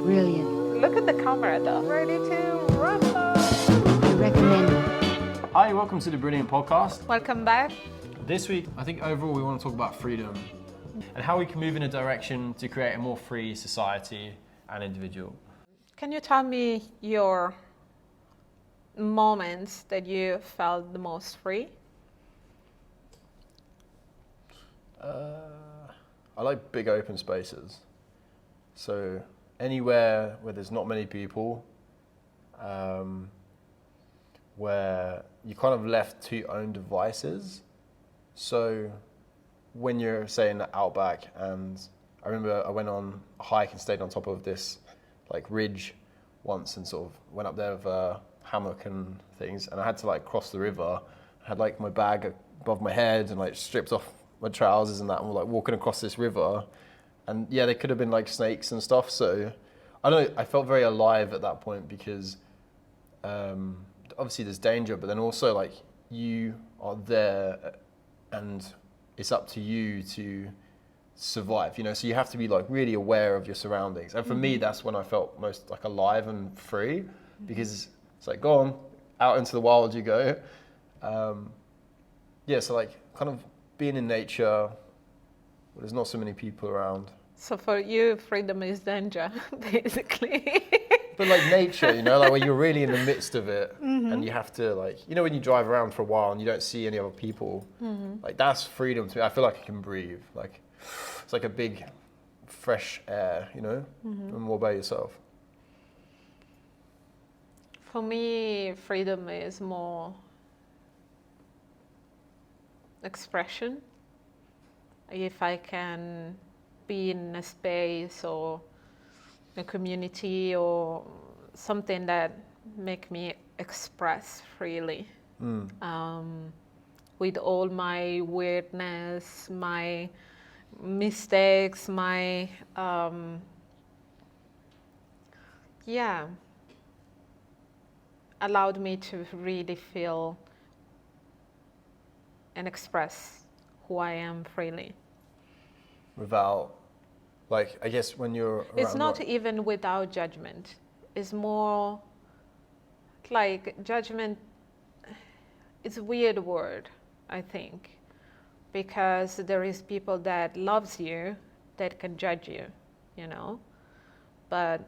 Brilliant. Look at the camera though. Ready to rumble. I recommend it. Hi, welcome to the Brilliant Podcast. Welcome back. This week, I think overall we want to talk about freedom and how we can move in a direction to create a more free society and individual. Can you tell me your moments that you felt the most free? I like big open spaces. So anywhere where there's not many people, where you're kind of left to your own devices. So when you're, say, in the outback, and I remember I went on a hike and stayed on top of this like ridge once and sort of went up there with a hammock and things, and I had to like cross the river. I had like my bag above my head and like stripped off my trousers and that, and we're like walking across this river. And yeah, there could have been like snakes and stuff. So I don't know, I felt very alive at that point because obviously there's danger, but then also like you are there and it's up to you to survive, you know, so you have to be like really aware of your surroundings. And for me, that's when I felt most like alive and free, because it's like, go on, out into the wild you go. Yeah, so like kind of being in nature, there's not so many people around. So for you, freedom is danger, basically. But like nature, you know, like when you're really in the midst of it and you have to like, you know, when you drive around for a while and you don't see any other people, like that's freedom to me. I feel like I can breathe. Like it's like a big fresh air, you know? And what about yourself? For me, freedom is more expression. If I can be in a space or a community or something that make me express freely, with all my weirdness, my mistakes, my allowed me to really feel and express who I am freely. Without, like, I guess when you're around, It's not even without judgment. It's more like judgment is a weird word, I think, because there is people that loves you that can judge you, you know, but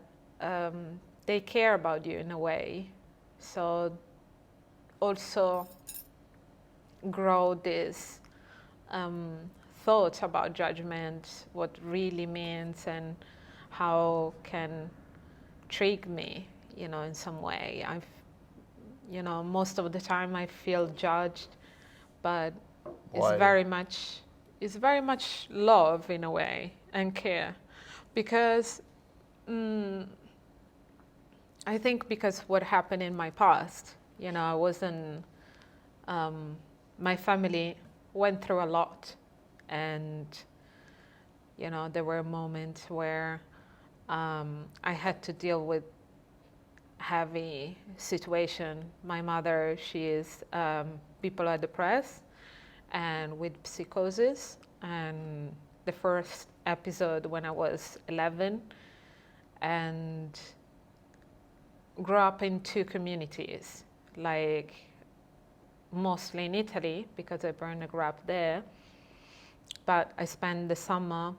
they care about you in a way. So also grow this thoughts about judgment, what really means, and how can trick me, you know, in some way. You know, most of the time I feel judged, but Why? it's very much love in a way and care, because I think because what happened in my past, you know, I wasn't. My family went through a lot, and you know, there were moments where I had to deal with heavy situation. My mother, she is bipolar depressed and with psychosis, and the first episode when I was 11, and grew up in two communities, like mostly in Italy because I grew up there, but I spent the summer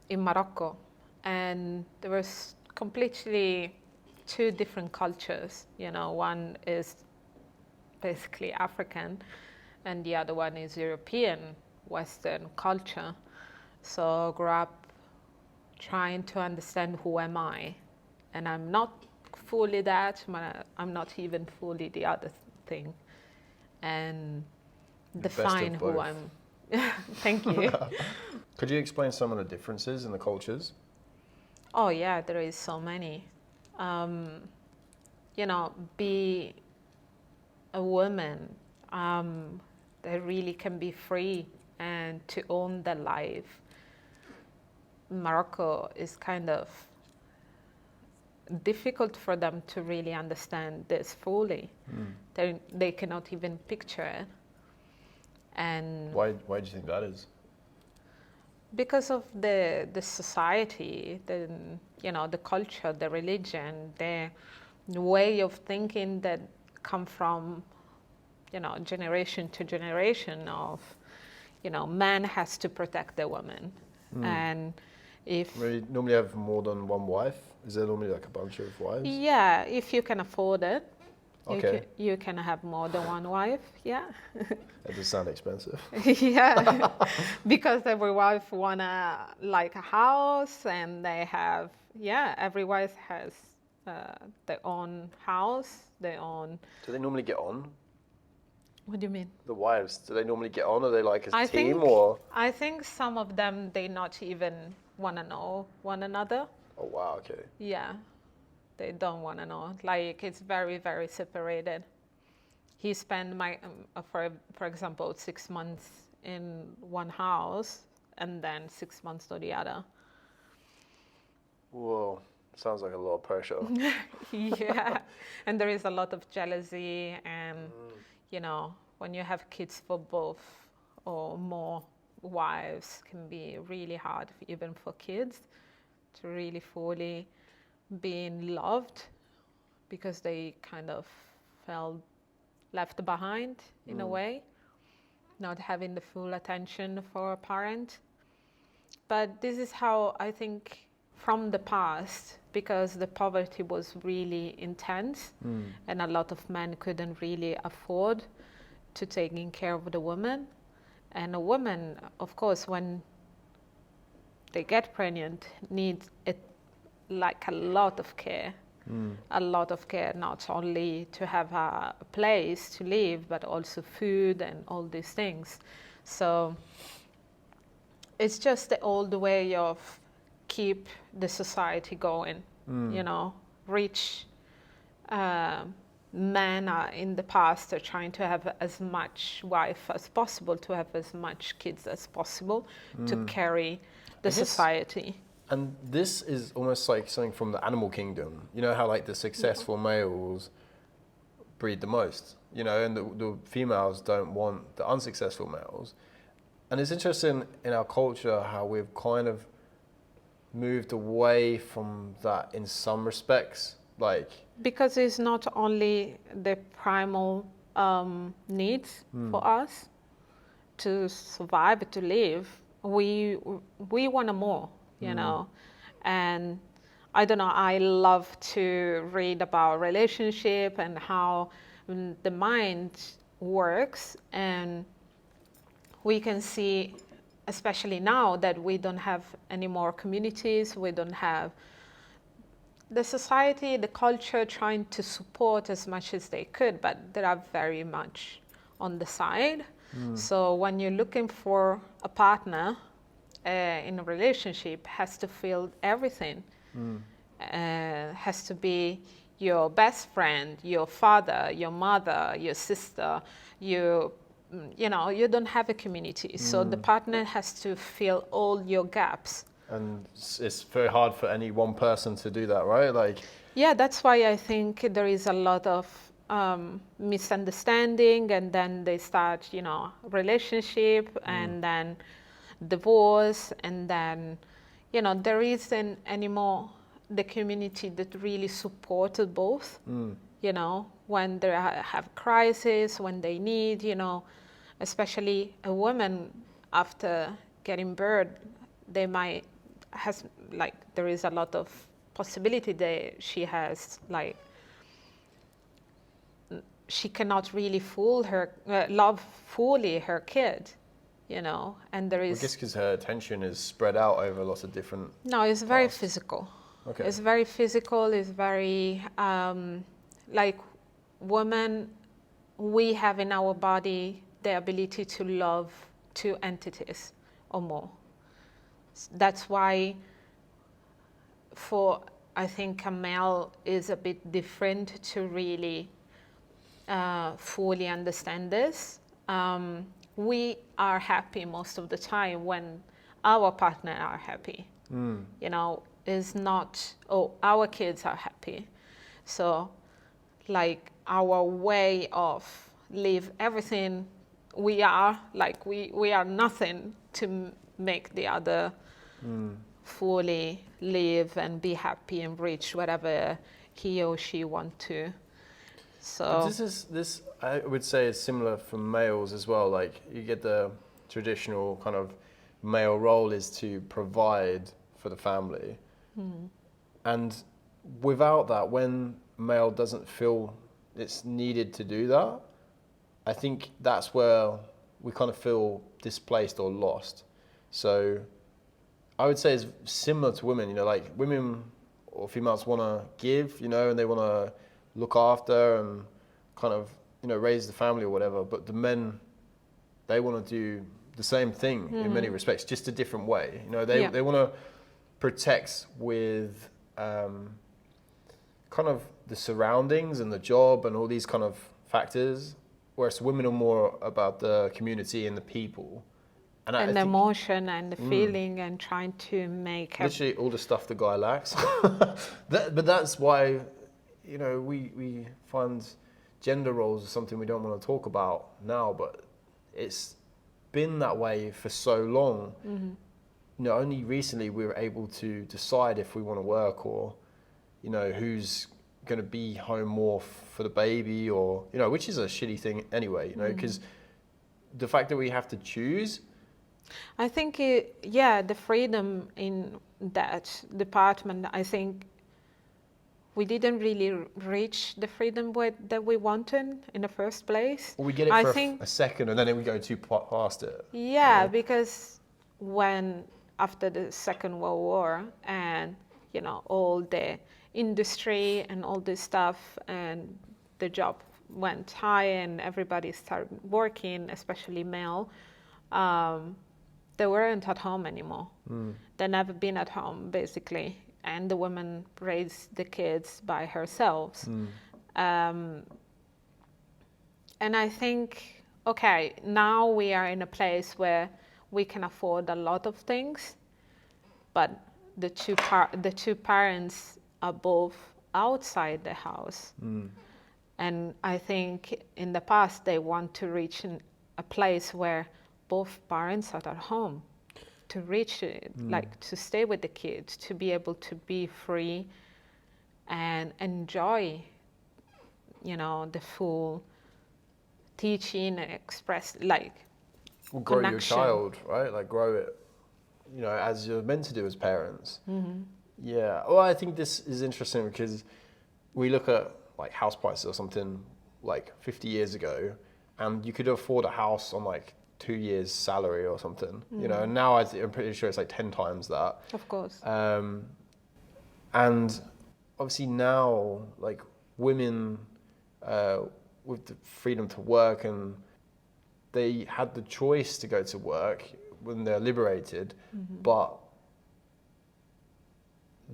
in Morocco, and there was completely two different cultures. You know, one is basically African and the other one is European Western culture. So I grew up trying to understand who am I, and I'm not fully that, but I'm not even fully the other thing, and define who I'm. Thank you. Could you explain some of the differences in the cultures? Oh yeah, there is so many. You know, be a woman that really can be free and to own their life. Morocco is kind of difficult for them to really understand this fully. They cannot even picture it. And why do you think that is? because of the society, the culture, the religion, the way of thinking that come from generation to generation of man has to protect the woman. And if We normally have more than one wife. Is there normally like a bunch of wives? yeah, if you can afford it, Okay. you can have more than one wife. Yeah. That does sound expensive. Yeah, because every wife wanna like a house, and they have every wife has their own house, their own. Do they normally get on? What do you mean? The wives, do they normally get on? Are they like a I team think or? I think some of them they not even wanna know one another. Oh wow, okay. Yeah, they don't wanna know. Like it's very very separated. He spent for example 6 months in one house and then 6 months to the other. Whoa, sounds like a lot of pressure. Yeah, and there is a lot of jealousy, and when you have kids for both or more wives can be really hard even for kids to really fully being loved, because they kind of felt left behind in a way, not having the full attention for a parent. But this is how I think from the past, because the poverty was really intense and a lot of men couldn't really afford to taking care of the woman. And a woman, of course, when they get pregnant, needs like a lot of care. A lot of care, not only to have a place to live, but also food and all these things. So it's just the old way of keep the society going. Rich men are in the past are trying to have as much wife as possible, to have as much kids as possible, to carry the society. And this is almost like something from the animal kingdom. You know how like the successful males breed the most, and the females don't want the unsuccessful males. And it's interesting in our culture how we've kind of moved away from that in some respects. Like Because it's not only the primal needs for us to survive, to live. We want more, and I don't know. I love to read about relationship and how the mind works, and we can see, especially now that we don't have any more communities, we don't have the society, the culture trying to support as much as they could, but they are very much on the side. So when you're looking for a partner in a relationship, has to feel everything. Has to be your best friend, your father, your mother, your sister. You don't have a community, so the partner has to fill all your gaps. And it's very hard for any one person to do that, right? Like, yeah, that's why I think there is a lot of misunderstanding, and then they start, relationship, and then divorce, and then, there isn't anymore the community that really supported both. When they have crisis, when they need, especially a woman after getting birth, they might there is a lot of possibility that she has she cannot really love fully her kid, and there is. I guess because her attention is spread out over lots of different. No, it's very physical. Okay. It's very physical. It's very like women. We have in our body the ability to love 2 entities or more. That's why I think a male is a bit different to really fully understand this. We are happy most of the time when our partner are happy. Is not, our kids are happy. So like our way of live everything, we are nothing to make the other fully live and be happy and reach whatever he or she want to. But So this I would say is similar for males as well. Like you get the traditional kind of male role is to provide for the family, and without that, when male doesn't feel it's needed to do that, I think that's where we kind of feel displaced or lost. So I would say it's similar to women. You know, like women or females want to give, you know, and they want to look after and kind of, you know, raise the family or whatever. But the men, they want to do the same thing in many respects, just a different way. You know, they want to protect with kind of the surroundings and the job and all these kind of factors, whereas women are more about the community and the people. And the emotion and the feeling and trying to make literally all the stuff the guy lacks. But that's why, you know, we find gender roles is something we don't want to talk about now, but it's been that way for so long. You know, only recently we were able to decide if we want to work or, you know, who's going to be home more for the baby or, you know, which is a shitty thing anyway, you know, because the fact that we have to choose. I think, the freedom in that department, I think we didn't really reach the freedom that we wanted in the first place. Or we get it I for think, a second and then we go too past it. Yeah, because after the Second World War and, you know, all the industry and all this stuff and the job went high and everybody started working, especially male, they weren't at home anymore. They never been at home, basically. And the woman raised the kids by herself. And I think, okay, now we are in a place where we can afford a lot of things, but the two parents are both outside the house. And I think in the past they want to reach a place where both parents are at home, to reach it, like to stay with the kids, to be able to be free and enjoy, you know, the full teaching and express, like, grow connection. your child, right? Like grow it, you know, as you're meant to do as parents. Yeah. Well, I think this is interesting because we look at like house prices or something like 50 years ago, and you could afford a house on like 2 years' salary or something, you know, and now I'm pretty sure it's like 10 times that. Of course. And obviously now, like women with the freedom to work, and they had the choice to go to work when they're liberated, but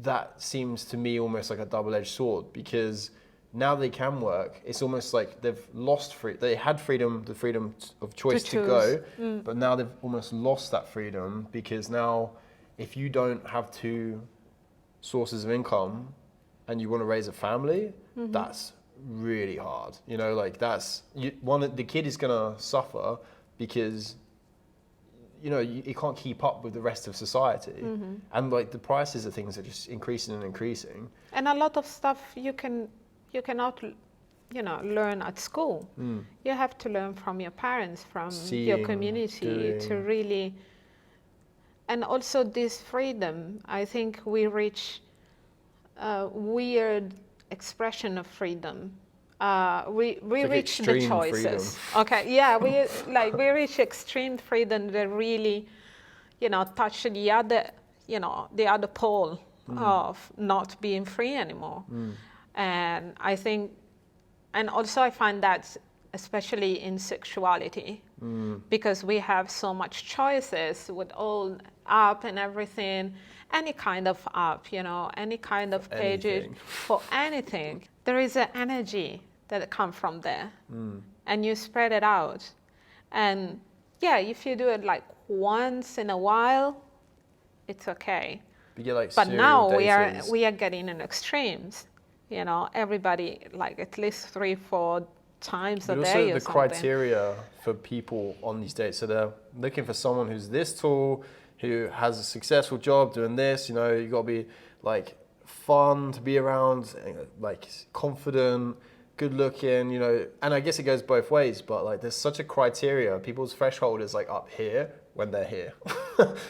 that seems to me almost like a double-edged sword, because now they can work. It's almost like they've lost they had freedom, the freedom of choice to go, but now they've almost lost that freedom, because now if you don't have two sources of income and you want to raise a family, that's really hard. You know, like the kid is going to suffer because, you know, you can't keep up with the rest of society. And like the prices of things are just increasing and increasing. And a lot of stuff you cannot, you know, learn at school. You have to learn from your parents, from your community to really. And also this freedom, I think we reach a weird expression of freedom. We like reach the choices. Freedom. Okay, yeah, we reach extreme freedom that really, you know, touch the other pole of not being free anymore. And I think, and also I find that especially in sexuality, because we have so much choices with all app and everything, any kind of app, you know, any kind of pages for anything. There is an energy that comes from there, and you spread it out. And yeah, if you do it like once in a while, it's okay. But now we are getting in extremes. You know, everybody like at least 3-4 times a day or something. Also the criteria for people on these dates. So they're looking for someone who's this tall, who has a successful job doing this. You know, you got to be like fun to be around, like confident, good looking, you know, and I guess it goes both ways, but like there's such a criteria. People's threshold is like up here when they're here.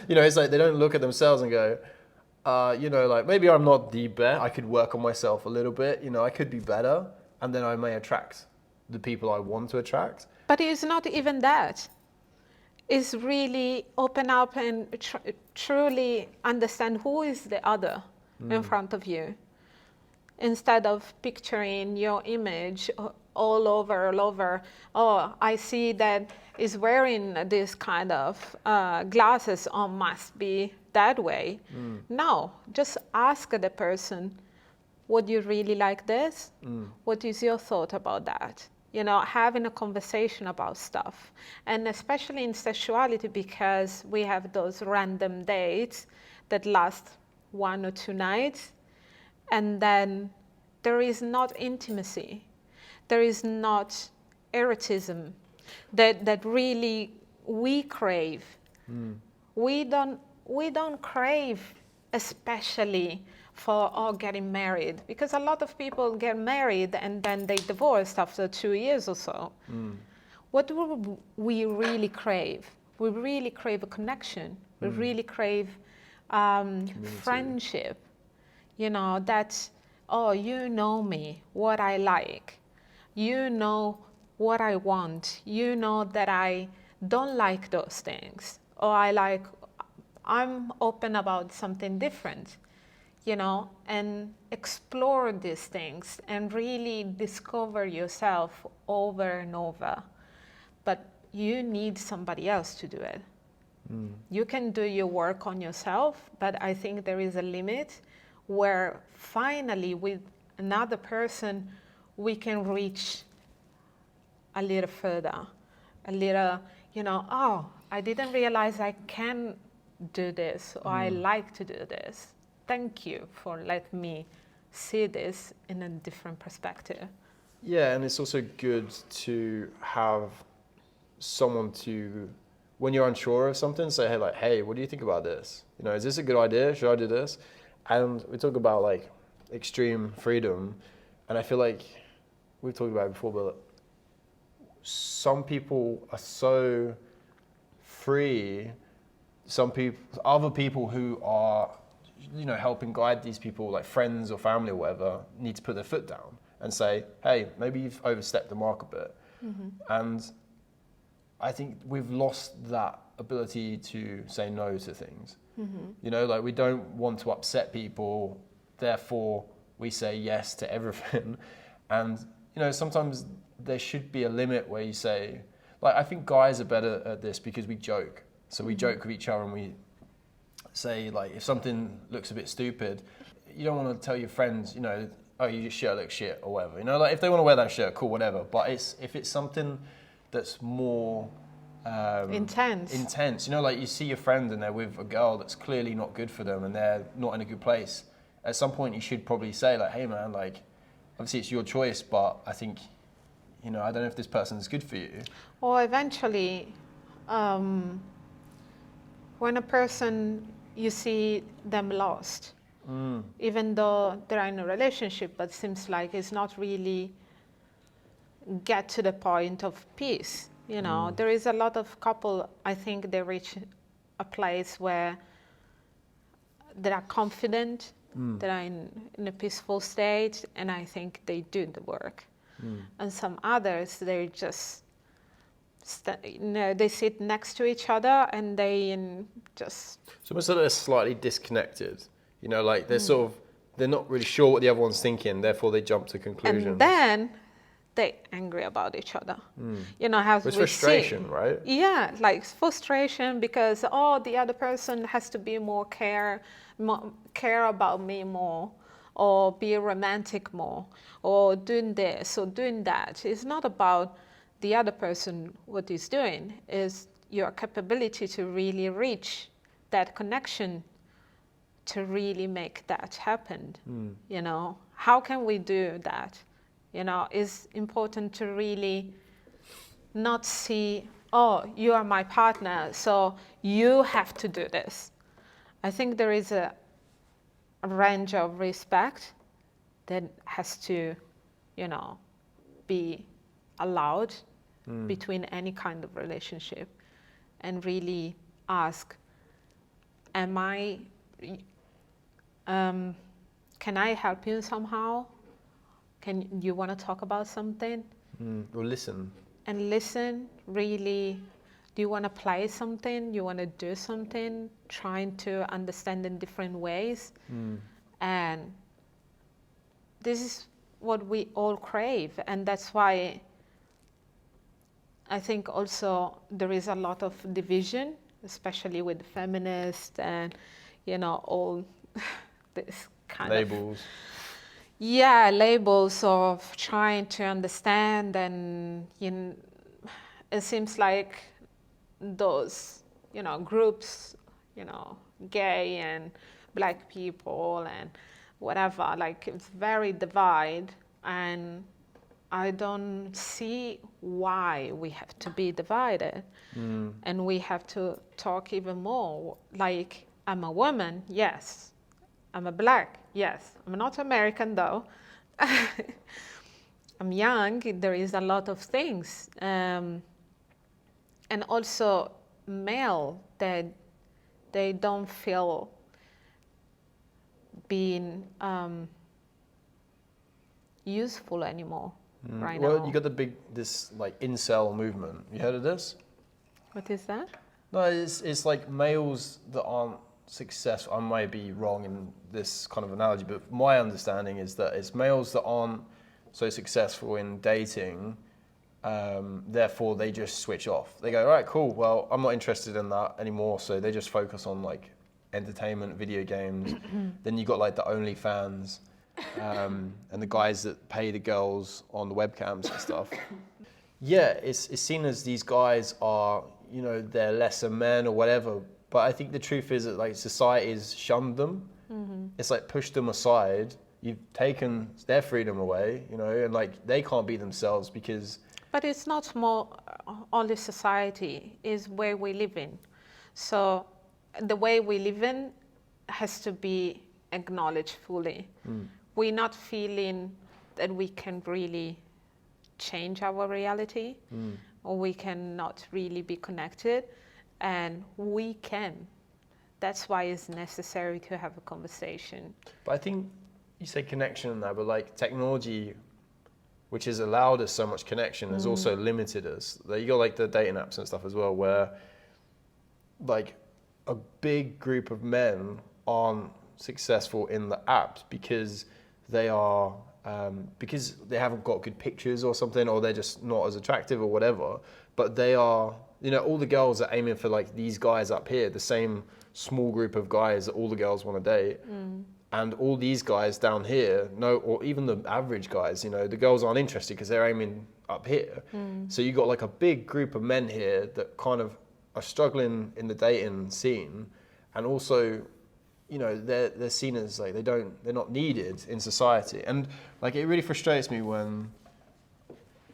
You know, it's like they don't look at themselves and go, you know, like maybe I'm not the best. I could work on myself a little bit. You know, I could be better, and then I may attract the people I want to attract. But it's not even that. It's really open up and truly understand who is the other in front of you, instead of picturing your image all over. Oh, I see that is wearing this kind of glasses, or must be that way. No, just ask the person, would you really like this? What is your thought about that? You know, having a conversation about stuff. And especially in sexuality, because we have those random dates that last 1 or 2 nights, and then there is not intimacy, there is not erotism that really we crave. We don't crave, especially for getting married, because a lot of people get married and then they divorced after 2 years or so. What do we really crave? We really crave a connection. We really crave friendship. You know, that, oh, you know me, what I like. You know what I want. You know that I don't like those things. Or I'm open about something different, you know, and explore these things and really discover yourself over and over. But you need somebody else to do it. You can do your work on yourself, but I think there is a limit where finally with another person we can reach a little further, a little, you know, oh, I didn't realize I can do this, or I like to do this. Thank you for letting me see this in a different perspective. Yeah, and it's also good to have someone to, when you're unsure of something, say, hey, what do you think about this? You know, is this a good idea? Should I do this? And we talk about like extreme freedom, and I feel like we've talked about it before, but some people are so free. Other people who are, you know, helping guide these people, like friends or family or whatever, need to put their foot down and say, hey, maybe you've overstepped the mark a bit. And I think we've lost that ability to say no to things. You know, like we don't want to upset people, therefore we say yes to everything. And, you know, sometimes there should be a limit where you say, like, I think guys are better at this because we joke. So we joke with each other and we say, like, if something looks a bit stupid, you don't want to tell your friends, you know, oh, your shirt looks shit or whatever. You know, like if they want to wear that shirt, cool, whatever. But if it's something that's more intense, you know, like you see your friend and they're with a girl that's clearly not good for them and they're not in a good place. At some point you should probably say, like, hey man, like, obviously it's your choice, but I think, you know, I don't know if this person's good for you. Or eventually, when a person, you see them lost, even though they're in a relationship, but seems like it's not really get to the point of peace. You know, there is a lot of couple, I think they reach a place where they are confident, they are in a peaceful state, and I think they do the work. And some others, they just, they sit next to each other and they just... It's almost like they're slightly disconnected. You know, like they're sort of, they're not really sure what the other one's thinking, therefore they jump to conclusions. And then they're angry about each other. You know, how it's frustration, right? Yeah, like frustration because, oh, the other person has to be more care about me more, or be romantic more, or doing this or doing that. It's not about the other person, what he's doing, is your capability to really reach that connection to really make that happen. You know, how can we do that? You know, it's important to really not see oh, you are my partner, so you have to do this. I think there is a range of respect that has to, be allowed between any kind of relationship, and really ask, can I help you somehow? Can you want to talk about something? Or listen. And listen, really, do you want to play something? You want to do something? Trying to understand in different ways. And this is what we all crave. And that's why I think also there is a lot of division, especially with feminists and, all this kind Labels. labels of trying to understand, and it seems like those groups, gay and black people and whatever, like it's very divided, and I don't see why we have to be divided. And we have to talk even more. Like, I'm a woman, yes. I'm a black, yes. I'm not American though. I'm young, there is a lot of things. And also male, that they don't feel being useful anymore right Well, now. you got this like incel movement. You heard of this? What is that? No, it's like males that aren't successful. I may be wrong in this kind of analogy, but my understanding is that it's males that aren't so successful in dating, therefore they just switch off. They go, all right, cool, well, I'm not interested in that anymore, so they just focus on like entertainment, video games. Then you got like the OnlyFans, and the guys that pay the girls on the webcams and stuff. Yeah, it's seen as these guys are, they're lesser men or whatever. But I think the truth is that like society's shunned them. It's like pushed them aside. You've taken their freedom away, and like they can't be themselves because. But it's not more only society, is where we live in. So the way we live in has to be acknowledged fully. We're not feeling that we can really change our reality, or we cannot really be connected, and we can. That's why it's necessary to have a conversation. But I think you say connection in that, but like technology, which has allowed us so much connection, has also limited us. You got like the dating apps and stuff as well, where like a big group of men aren't successful in the apps because they are because they haven't got good pictures or something, or they're just not as attractive or whatever. But they are, all the girls are aiming for like these guys up here, the same small group of guys that all the girls want to date. And all these guys down here, or even the average guys, the girls aren't interested because they're aiming up here. So you got like a big group of men here that kind of are struggling in the dating scene, and also, they're seen as like they're not needed in society. And like it really frustrates me when,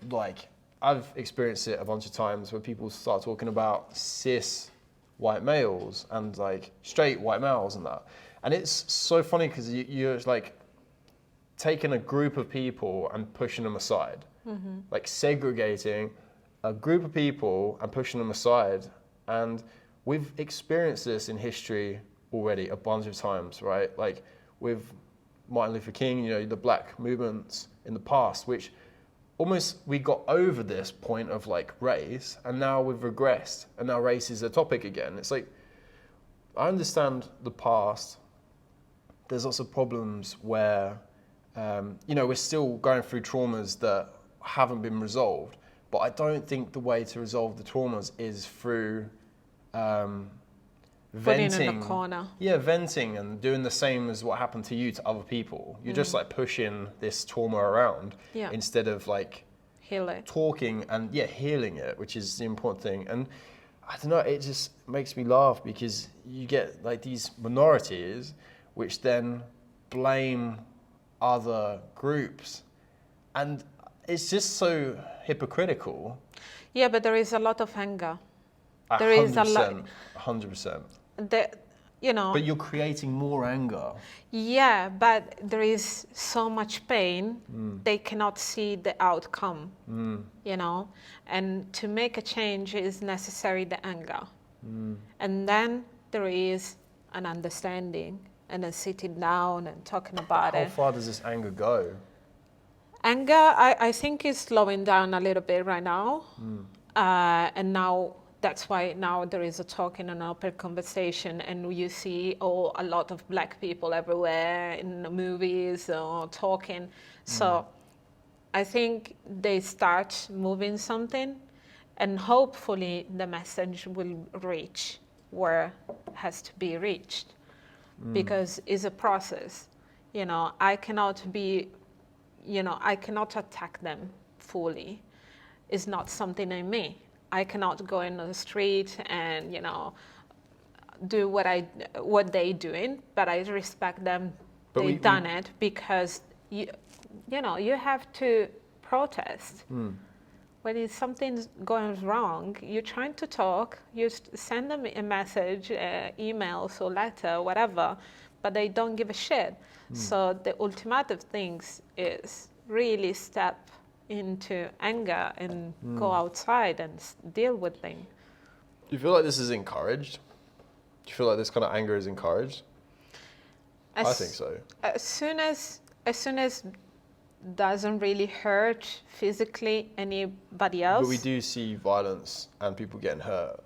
like, I've experienced it a bunch of times where people start talking about cis white males and like straight white males and that. And it's so funny because you're like taking a group of people and pushing them aside, like segregating a group of people and pushing them aside. And we've experienced this in history already a bunch of times, right? Like with Martin Luther King, the black movements in the past, which almost we got over this point of like race, and now we've regressed, and now race is a topic again. It's like, I understand the past. There's lots of problems where, we're still going through traumas that haven't been resolved, but I don't think the way to resolve the traumas is through venting. Putting in a corner. Yeah, venting and doing the same as what happened to you to other people. You're just like pushing this trauma around instead of like Heal it. talking and healing it, which is the important thing. And I don't know, it just makes me laugh because you get like these minorities which then blame other groups, and it's just so hypocritical. Yeah, but there is a lot of anger. There is a lot. 100%. You know. But you're creating more anger. Yeah, but there is so much pain, they cannot see the outcome, you know. And to make a change is necessary the anger. And then there is an understanding and a sitting down and talking about How it. far does this anger go? Anger, I think, is slowing down a little bit right now. And now that's why now there is a talk in an open conversation, and you see a lot of black people everywhere in the movies or talking. So I think they start moving something, and hopefully the message will reach where it has to be reached, because it's a process. You know, I cannot attack them fully. It's not something in me. I cannot go in the street and, you know, do what they doing, but I respect them. They've done it because you have to protest. When something's going wrong, you're trying to talk, you send them a message, emails or letter, whatever, but they don't give a shit. So the ultimative things is really step into anger and go outside and deal with things. Do you feel like this is encouraged? Do you feel like this kind of anger is encouraged? I think so. As soon as doesn't really hurt physically anybody else. But we do see violence and people getting hurt.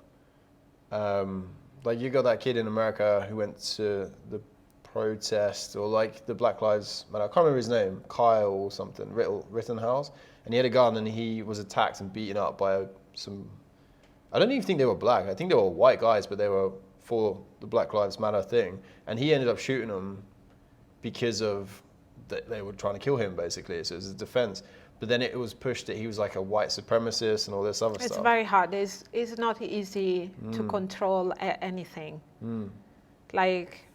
Like you got that kid in America who went to the protest, or like the Black Lives Matter, I can't remember his name, Kyle or something, Rittenhouse, and he had a gun and he was attacked and beaten up by some, I don't even think they were black, I think they were white guys, but they were for the Black Lives Matter thing, and he ended up shooting them because of they were trying to kill him basically, so it was a defense. But then it was pushed that he was like a white supremacist and all this other stuff. It's very hard. It's not easy to control anything. Like,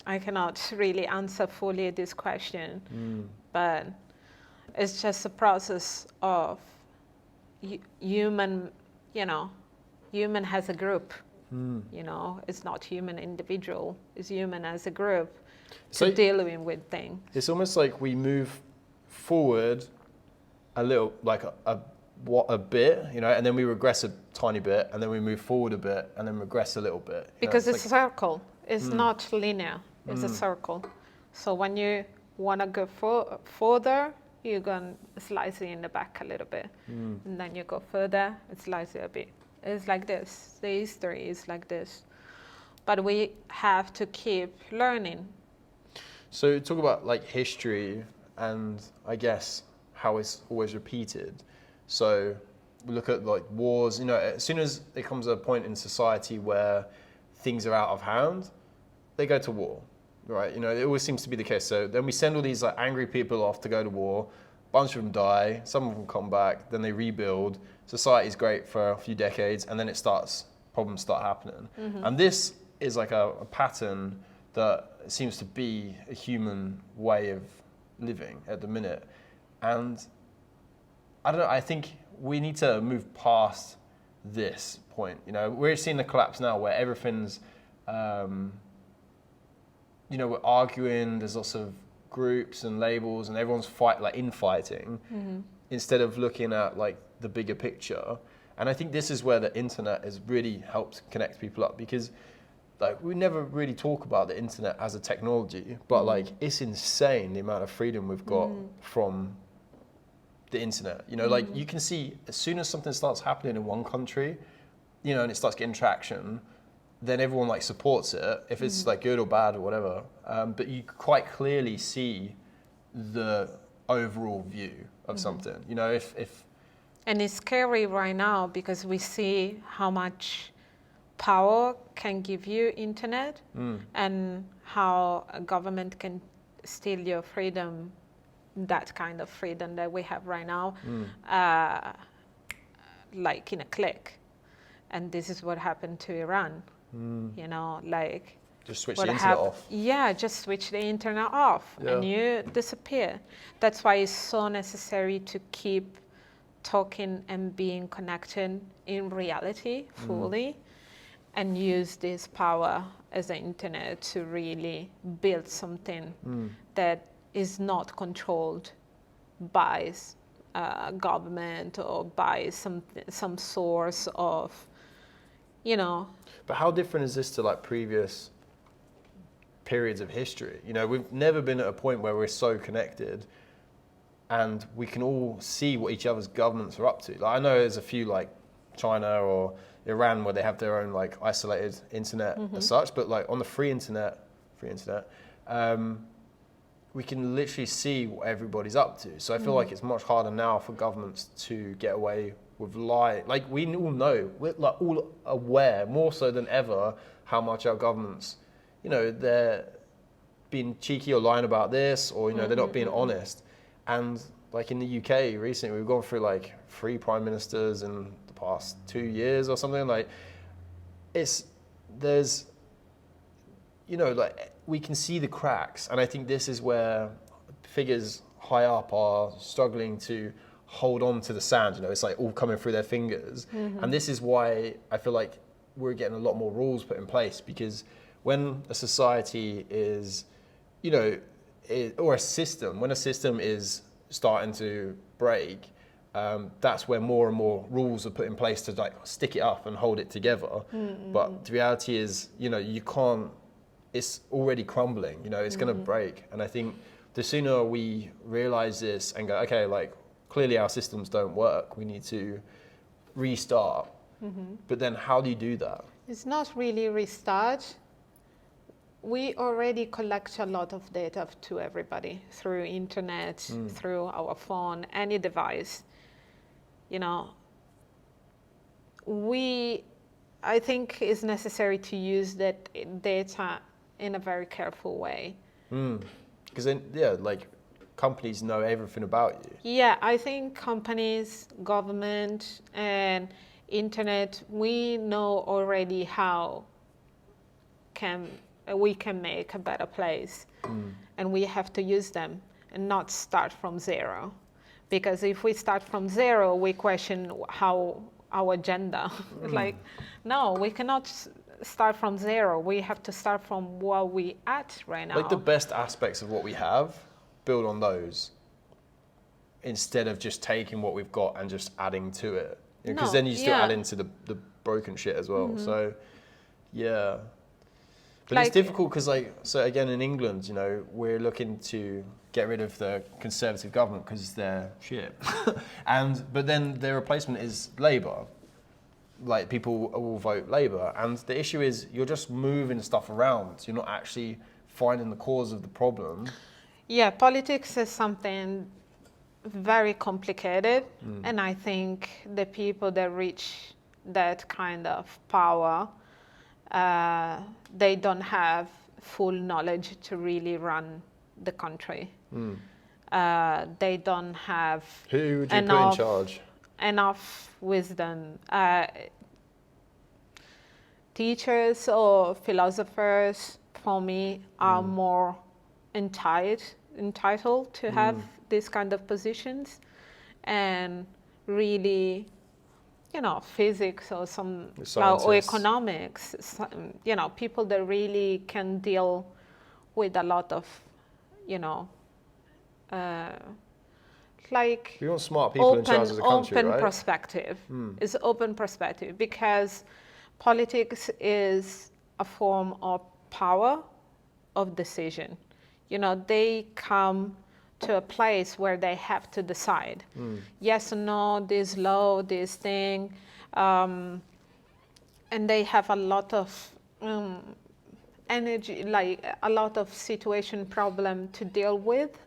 I cannot really answer fully this question, but it's just a process of human, human as a group. It's not human individual, it's human as a group to dealing with things. It's almost like we move forward a little, like a bit, and then we regress a tiny bit, and then we move forward a bit, and then regress a little bit. Because it's a circle. It's not linear. It's a circle. So when you want to go further, you're going to slice it in the back a little bit. And then you go further, it slices it a bit. It's like this. The history is like this. But we have to keep learning. So talk about like history and I guess how it's always repeated. So we look at like wars, as soon as it comes to a point in society where things are out of hand, they go to war, right? It always seems to be the case. So then we send all these like angry people off to go to war, a bunch of them die, some of them come back, then they rebuild. Society's great for a few decades, and then problems start happening. And this is like a pattern that seems to be a human way of living at the minute. And I don't know, I think we need to move past this point. We're seeing the collapse now where everything's, we're arguing, there's lots of groups and labels and everyone's infighting instead of looking at like the bigger picture. And I think this is where the internet has really helped connect people up, because like we never really talk about the internet as a technology, but like it's insane the amount of freedom we've got from the internet. Like you can see as soon as something starts happening in one country, and it starts getting traction, then everyone like supports it, if it's like good or bad or whatever. But you quite clearly see the overall view of something. If and it's scary right now because we see how much power can give you internet and how a government can steal your freedom, that kind of freedom that we have right now, like in a click. And this is what happened to Iran. Just switch the internet off. Yeah, just switch the internet off and you disappear. That's why it's so necessary to keep talking and being connected in reality fully, and use this power as the internet to really build something that is not controlled by government or by some source of, you know. But how different is this to like previous periods of history? You know, we've never been at a point where we're so connected and we can all see what each other's governments are up to. Like, I know there's a few like China or Iran where they have their own like isolated internet as such, but like on the free internet, we can literally see what everybody's up to. So I feel like it's much harder now for governments to get away with lie. Like we all know, we're like all aware, more so than ever, how much our governments, you know, they're being cheeky or lying about this, or, you know, they're not being honest. And like in the UK recently, we've gone through like 3 prime ministers in the past 2 years or something. Like there's, you know, like we can see the cracks. And I think this is where figures high up are struggling to hold on to the sand. You know, it's like all coming through their fingers. And this is why I feel like we're getting a lot more rules put in place, because when a society is, you know, or a system, when a system is starting to break, that's where more and more rules are put in place to like stick it up and hold it together. But the reality is, you know, you can't, it's already crumbling, you know, it's going to break. And I think the sooner we realize this and go, okay, like clearly our systems don't work, we need to restart. But then how do you do that? It's not really restart. We already collect a lot of data to everybody through internet, through our phone, any device. You know, I think it's necessary to use that data in a very careful way. Because then, yeah, like companies know everything about you. Yeah, I think companies, government, and internet, we know already how we can make a better place, and we have to use them and not start from zero. Because if we start from zero, we question how our agenda. Like, no, we cannot start from zero. We have to start from where we at right now. Like the best aspects of what we have, build on those instead of just taking what we've got and just adding to it. Because then you still add into the broken shit as well. So, yeah. But like, it's difficult because, like, so again in England, you know, we're looking to get rid of the Conservative government because they're shit. But then their replacement is Labour. Like, people will vote Labour. And the issue is you're just moving stuff around. You're not actually finding the cause of the problem. Yeah, politics is something very complicated. And I think the people that reach that kind of power, they don't have full knowledge to really run the country. They don't have Who would you put in charge? Enough wisdom. Teachers or philosophers, for me, are more entitled to have these kind of positions, and really, you know, physics or or economics, you know, people that really can deal with a lot of, you know, like we want smart people in charge of the country, open right? Perspective. It's open perspective, because politics is a form of power of decision. You know, they come to a place where they have to decide yes or no, this law, this thing, and they have a lot of energy, like a lot of situation problem to deal with.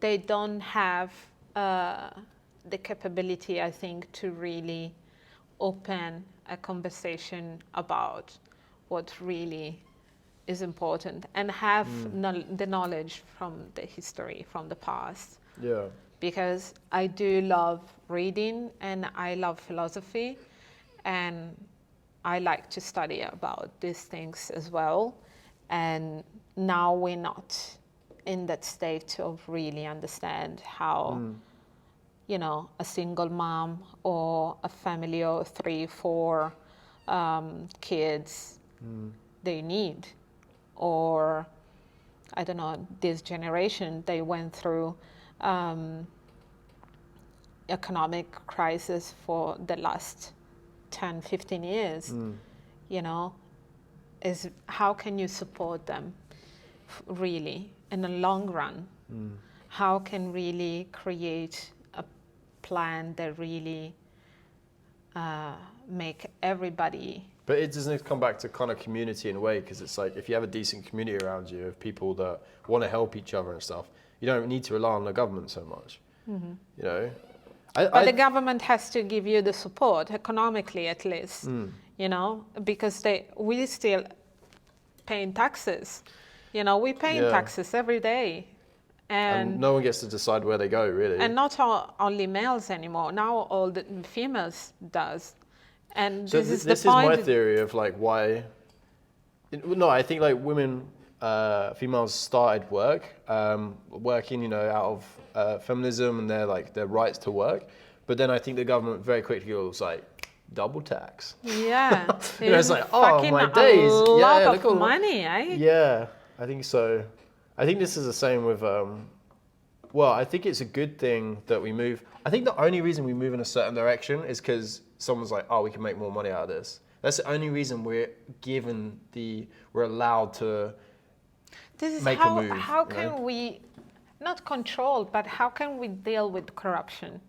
They don't have the capability, I think, to really open a conversation about what really is important and have the knowledge from the history, from the past. Yeah. Because I do love reading and I love philosophy, and I like to study about these things as well. And now we're not in that state of really understand how you know, a single mom or a family of 3, 4 kids they need. Or, I don't know, this generation, they went through economic crisis for the last 10, 15 years, you know, is how can you support them really in the long run? How can really create a plan that really make everybody. But it doesn't come back to kind of community in a way, because it's like if you have a decent community around you of people that want to help each other and stuff, you don't need to rely on the government so much. You know, But the government has to give you the support economically, at least. You know, because we still paying taxes. You know, we paying taxes every day. And no one gets to decide where they go, really. And not only males anymore. Now all the females does. And so this is the this point. is my theory of like why. No, I think like women, females started working, you know, out of feminism and their rights to work. But then I think the government very quickly was like, double tax. Yeah. You know, it's like, oh my days. A lot yeah, of money, eh? Yeah, I think so. I think this is the same with, well, I think it's a good thing that we move. I think the only reason we move in a certain direction is because someone's like, oh, we can make more money out of this. That's the only reason we're allowed to make a move. How can we, not control, but how can we deal with corruption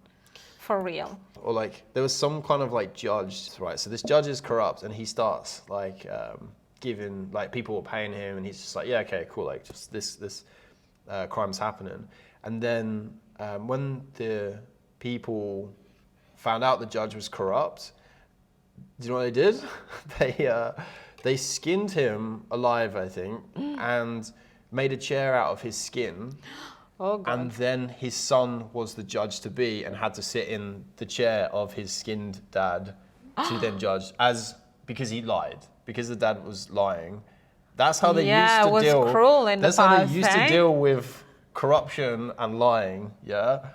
for real? Or like, there was some kind of like judge, right? So this judge is corrupt and he starts like, giving, like people were paying him and he's just like, yeah, okay, cool, like just this crime's happening. And then when the people found out the judge was corrupt, do you know what they did? They skinned him alive, I think, and made a chair out of his skin. Oh, God. And then his son was the judge to be and had to sit in the chair of his skinned dad to then judge, because he lied. Because the dad was lying. That's how they used to deal. it was cruel in the past. That's how they used to deal with corruption and lying, yeah?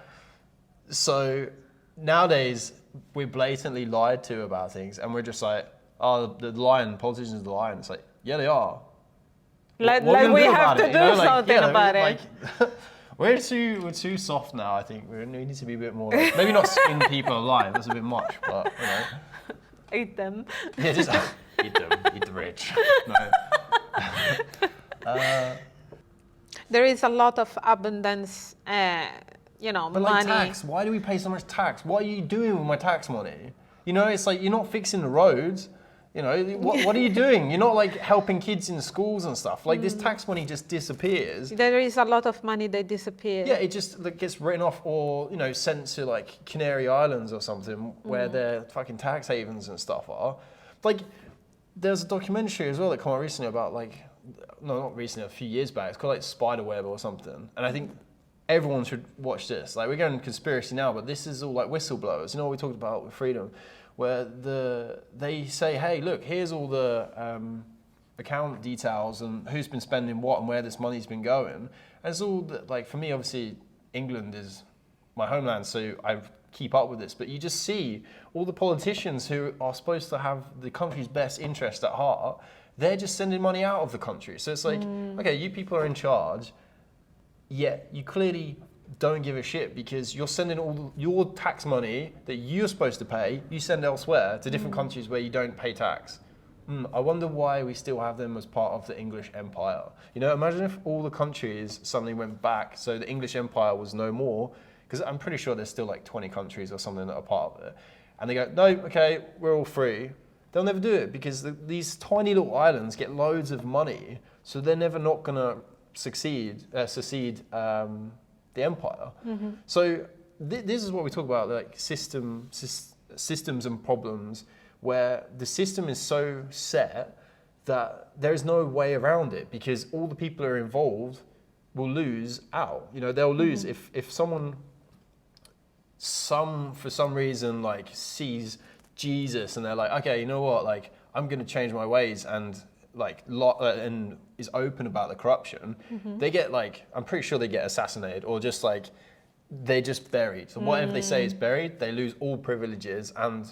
So nowadays, we're blatantly lied to about things and we're just like, oh, the lying, politicians are lying. It's like, yeah, they are. Like we have to do something about it. We're too soft now, I think. We need to be a bit more, like, maybe not skin people alive, that's a bit much, but, you know. Eat them. Yeah, just eat them, eat the rich. No. There is a lot of abundance, you know, But money. like tax, why do we pay so much tax? What are you doing with my tax money? You know, it's like you're not fixing the roads. You know, what are you doing? You're not like helping kids in schools and stuff. Like this tax money just disappears. There is a lot of money that disappears. Yeah, it just like, gets written off or, you know, sent to like Canary Islands or something where their fucking tax havens and stuff are. Like, there's a documentary as well that came out recently about like, no, not recently, a few years back. It's called like Spiderweb or something. And I think everyone should watch this. Like, we're going conspiracy now, but this is all like whistleblowers. You know what we talked about with freedom? Where they say, hey, look, here's all the account details and who's been spending what and where this money's been going. And it's all like, for me, obviously, England is my homeland, so I keep up with this. But you just see all the politicians who are supposed to have the country's best interest at heart, they're just sending money out of the country. So it's like, okay, you people are in charge, yet you clearly don't give a shit because you're sending all your tax money that you're supposed to pay, you send elsewhere to different countries where you don't pay tax. I wonder why we still have them as part of the English Empire. You know, imagine if all the countries suddenly went back, so the English Empire was no more, because I'm pretty sure there's still like 20 countries or something that are part of it. And they go, no, okay, we're all free. They'll never do it because these tiny little islands get loads of money, so they're never not gonna secede the empire. So this is what we talk about, like systems and problems, where the system is so set that there is no way around it because all the people who are involved will lose out. You know, they'll lose if someone, for some reason, like sees Jesus and they're like, okay, you know what, like I'm gonna change my ways and like and is open about the corruption, they get like, I'm pretty sure they get assassinated or just like they're just buried. So whatever they say is buried, they lose all privileges. And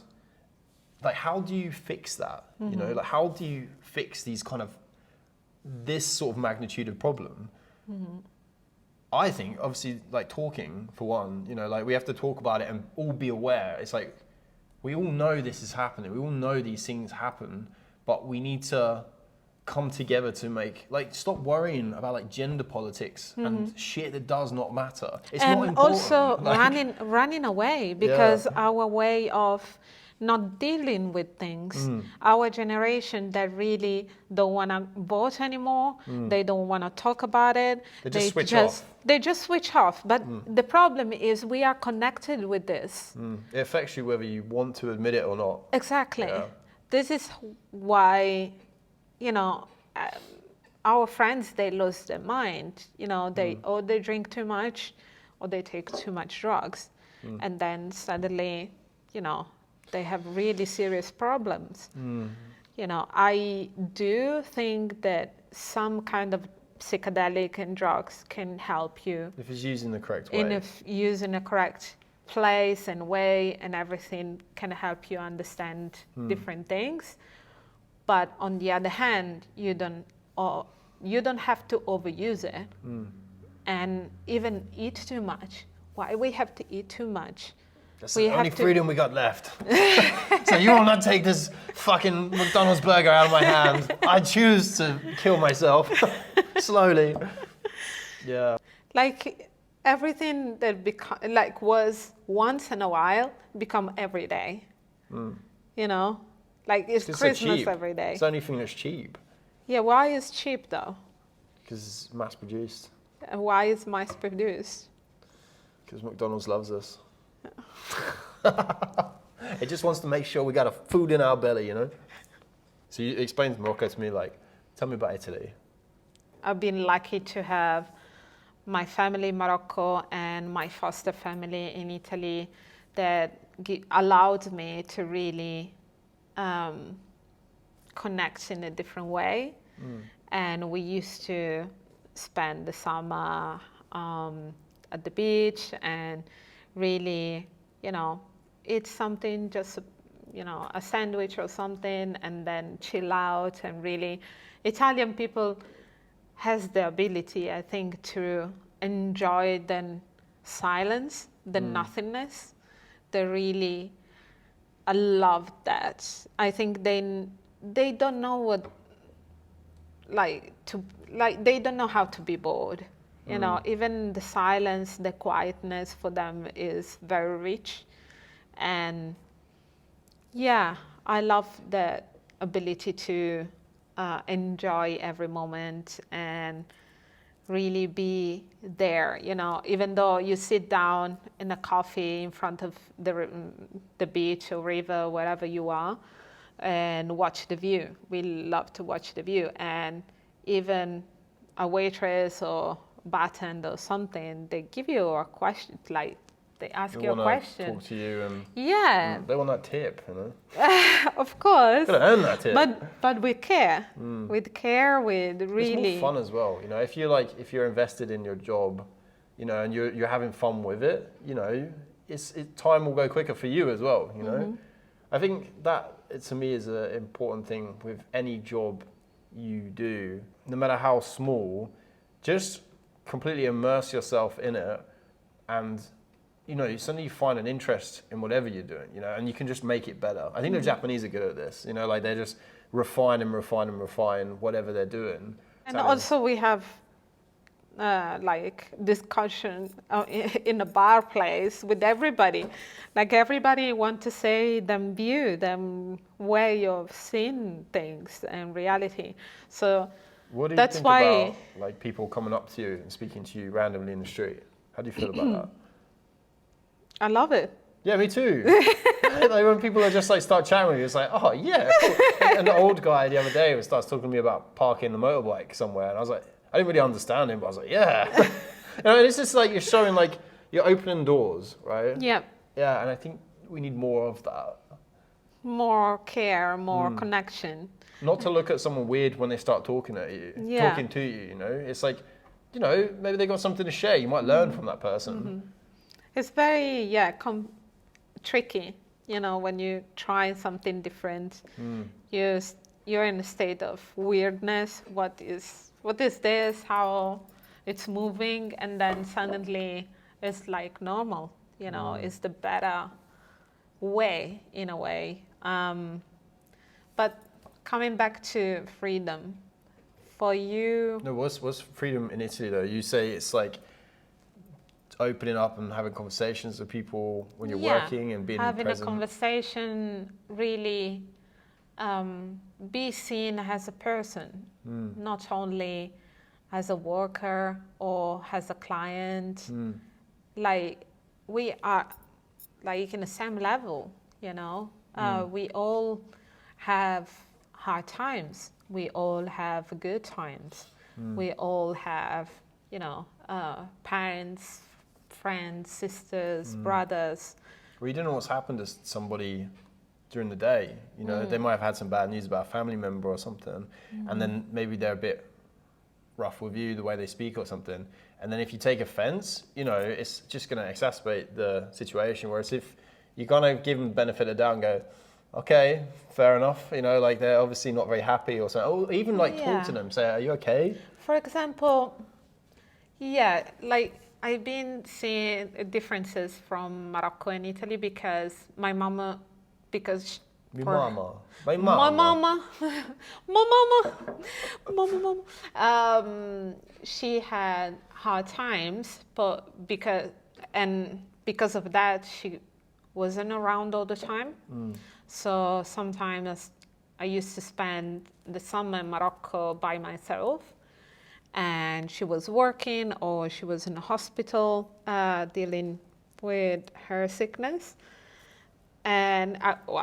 like, how do you fix that? You know, like, how do you fix these kind of, this sort of magnitude of problem? I think, obviously, like, talking, for one, you know, like, we have to talk about it and all be aware. It's like, we all know this is happening. We all know these things happen, but we need to come together to make, like, stop worrying about, like, gender politics and shit that does not matter. It's not And important. also Like, running away, because our way of not dealing with things, our generation that really don't want to vote anymore, they don't want to talk about it, They just switch off. They just switch off. But the problem is we are connected with this. it affects you whether you want to admit it or not. Exactly. Yeah. This is why, you know, our friends, they lose their mind. You know, or they drink too much, or they take too much drugs, and then suddenly, you know, they have really serious problems. You know, I do think that some kind of psychedelic and drugs can help you If it's used in the correct way. if used in a correct place and way, and everything can help you understand different things. But on the other hand, you don't have to overuse it, and even eat too much. Why we have to eat too much? That's we the have only to- freedom we got left. So you will not take this fucking McDonald's burger out of my hand. I choose to kill myself slowly. Yeah. Like everything that was once in a while become every day. You know, like it's It's Christmas cheap. every day. It's the only thing that's cheap Yeah, why is cheap though? because it's mass produced. And why is mass produced? Because McDonald's loves us. It just wants to make sure we got a food in our belly, you know? So you explained Morocco to me, like, tell me about Italy. I've been lucky to have my family in Morocco and my foster family in Italy that allowed me to really connect in a different way. And we used to spend the summer at the beach and really, you know, eat something, just, you know, a sandwich or something, and then chill out. And really, Italian people has the ability, I think, to enjoy the silence, the nothingness. They really, I love that. I think they don't know what, they don't know how to be bored. You know, even the silence, the quietness for them is very rich. And yeah, I love the ability to enjoy every moment and really be there, you know, even though you sit down in a coffee in front of the beach or river, wherever you are, and watch the view. We love to watch the view. And even a waitress or bartender or something, they give you a question, like they ask you a question. Talk to you and Yeah, they want that tip, you know? of course. Gotta earn that tip. But with care, with care, with really. It's more fun as well, you know. If you're invested in your job, you know, and you're having fun with it, you know, time will go quicker for you as well, you know. I think that to me is an important thing with any job you do, no matter how small. Just completely immerse yourself in it, and you know, suddenly you find an interest in whatever you're doing, you know, and you can just make it better. I think the Japanese are good at this, you know, like they just refine whatever they're doing. And also we have like discussion in a bar place with everybody. Like everybody want to say them view, them way of seeing things and reality. So what do you that's think why about like people coming up to you and speaking to you randomly in the street? How do you feel about that? I love it. Yeah, me too. Like when people are just like start chatting with you, it's like, oh yeah, cool. And the old guy the other day starts talking to me about parking the motorbike somewhere, and I was like, I didn't really understand him, but I was like, yeah. You know, and it's just like you're showing like you're opening doors, right? Yeah. Yeah, and I think we need more of that. More care, more connection. Not to look at someone weird when they start talking at you, talking to you. You know, it's like, you know, maybe they got something to share. You might learn from that person. It's very, tricky. You know, when you try something different, you're in a state of weirdness. What is this? How it's moving, and then suddenly it's like normal. You know, it's the better way in a way. But coming back to freedom, for you, No, what's freedom in Italy though? You say it's like opening up and having conversations with people when you're working and being having present. a conversation, really be seen as a person, not only as a worker or as a client. Like we are like in the same level, you know. We all have hard times. We all have good times. We all have, you know, parents, friends, sisters, brothers. Well, you don't know what's happened to somebody during the day. You know, they might have had some bad news about a family member or something, and then maybe they're a bit rough with you, the way they speak or something. And then if you take offense, you know, it's just going to exacerbate the situation. Whereas if you're going to give them the benefit of the doubt and go, okay, fair enough, you know, like they're obviously not very happy or something. Or even like talk to them, say, are you okay? For example, like I've been seeing differences from Morocco and Italy because my mama, because My for- mama. My my mama. mama, she had hard times, but because of that, she wasn't around all the time. So sometimes I used to spend the summer in Morocco by myself, and she was working or she was in a hospital dealing with her sickness. And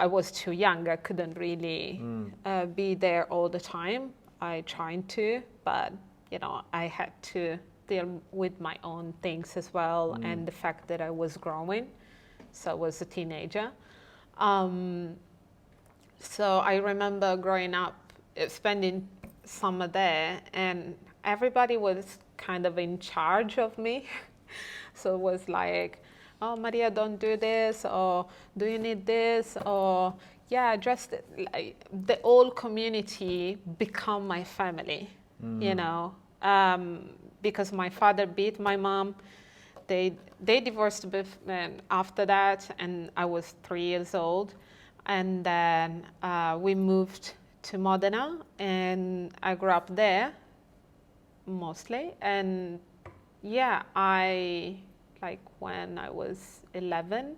I was too young. I couldn't really be there all the time. I tried to, but you know, I had to deal with my own things as well, and the fact that I was growing, so I was a teenager. So I remember growing up, spending summer there, and everybody was kind of in charge of me. So it was like, oh, Maria, don't do this, or do you need this, or just like the whole community become my family, you know, because my father beat my mom. They divorced after that, and I was 3 years old, and then we moved to Modena, and I grew up there mostly, and like when I was 11,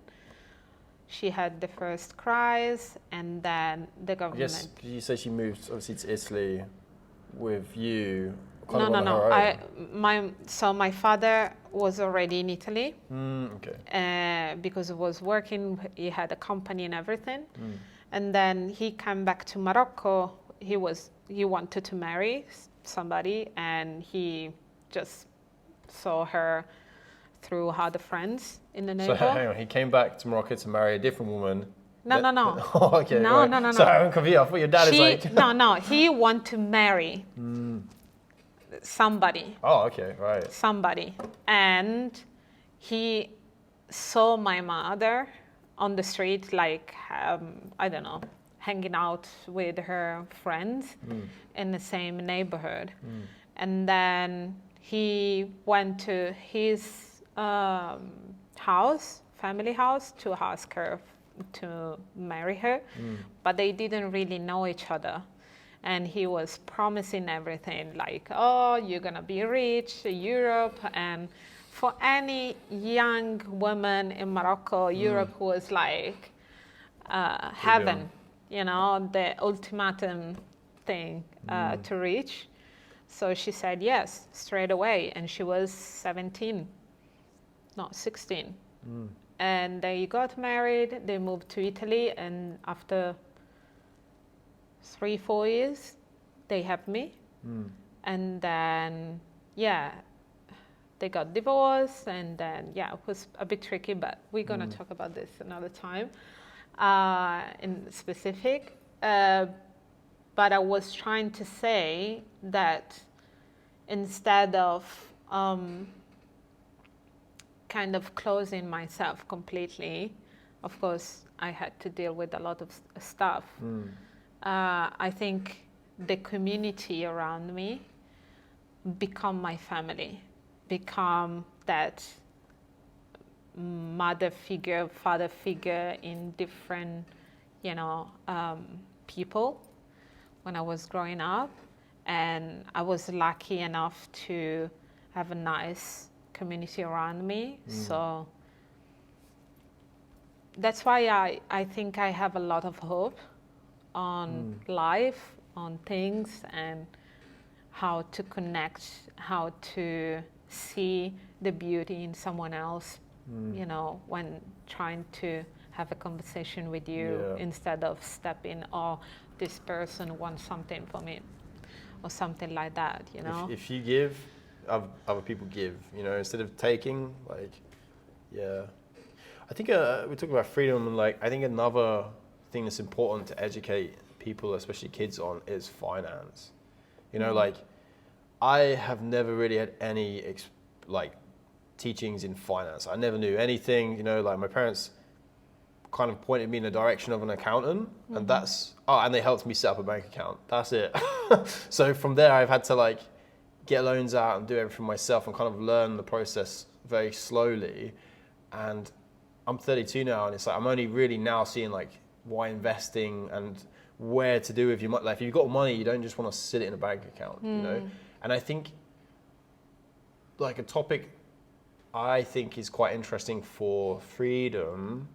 she had the first cries, and then the government. Yes, you say she moved obviously to Italy with you. No. So my father was already in Italy. Okay. Because he was working, he had a company and everything, and then he came back to Morocco. He wanted to marry somebody, and he just saw her through other friends in the neighborhood. So hang on, he came back to Morocco to marry a different woman. No. Oh, okay. No, right. no. Sorry, I'm confused. I thought your dad is like. No. He wanted to marry somebody. Oh, okay, right. Somebody, and he saw my mother on the street, like I don't know, hanging out with her friends in the same neighborhood, and then he went to his family house, to ask her to marry her, but they didn't really know each other. And he was promising everything, like, oh, you're gonna be rich, Europe. And for any young woman in Morocco, Europe was like heaven, you know, the ultimatum thing to reach. So she said yes straight away, and she was 17, not 16. And they got married, they moved to Italy, and after 3-4 years, they have me. And then, they got divorced, and then, it was a bit tricky, but we're going to talk about this another time in specific. But I was trying to say that instead of kind of closing myself completely. Of course, I had to deal with a lot of stuff. I think the community around me become my family, become that mother figure, father figure in different, people when I was growing up. And I was lucky enough to have a nice community around me. So that's why I think I have a lot of hope on life, on things, and how to connect, how to see the beauty in someone else, when trying to have a conversation with you, instead of stepping, oh, this person wants something from me, or something like that, If you give, other people give, instead of taking, I think we're talking about freedom, and I think another thing that's important to educate people, especially kids, on is finance. I have never really had any teachings in finance. I never knew anything. My parents kind of pointed me in the direction of an accountant, and and they helped me set up a bank account. That's it. So from there, I've had to get loans out and do everything myself, and kind of learn the process very slowly. And I'm 32 now, and it's I'm only really now seeing why investing and where to do with your money. If you've got money, you don't just want to sit it in a bank account, And I think a topic I think is quite interesting for freedom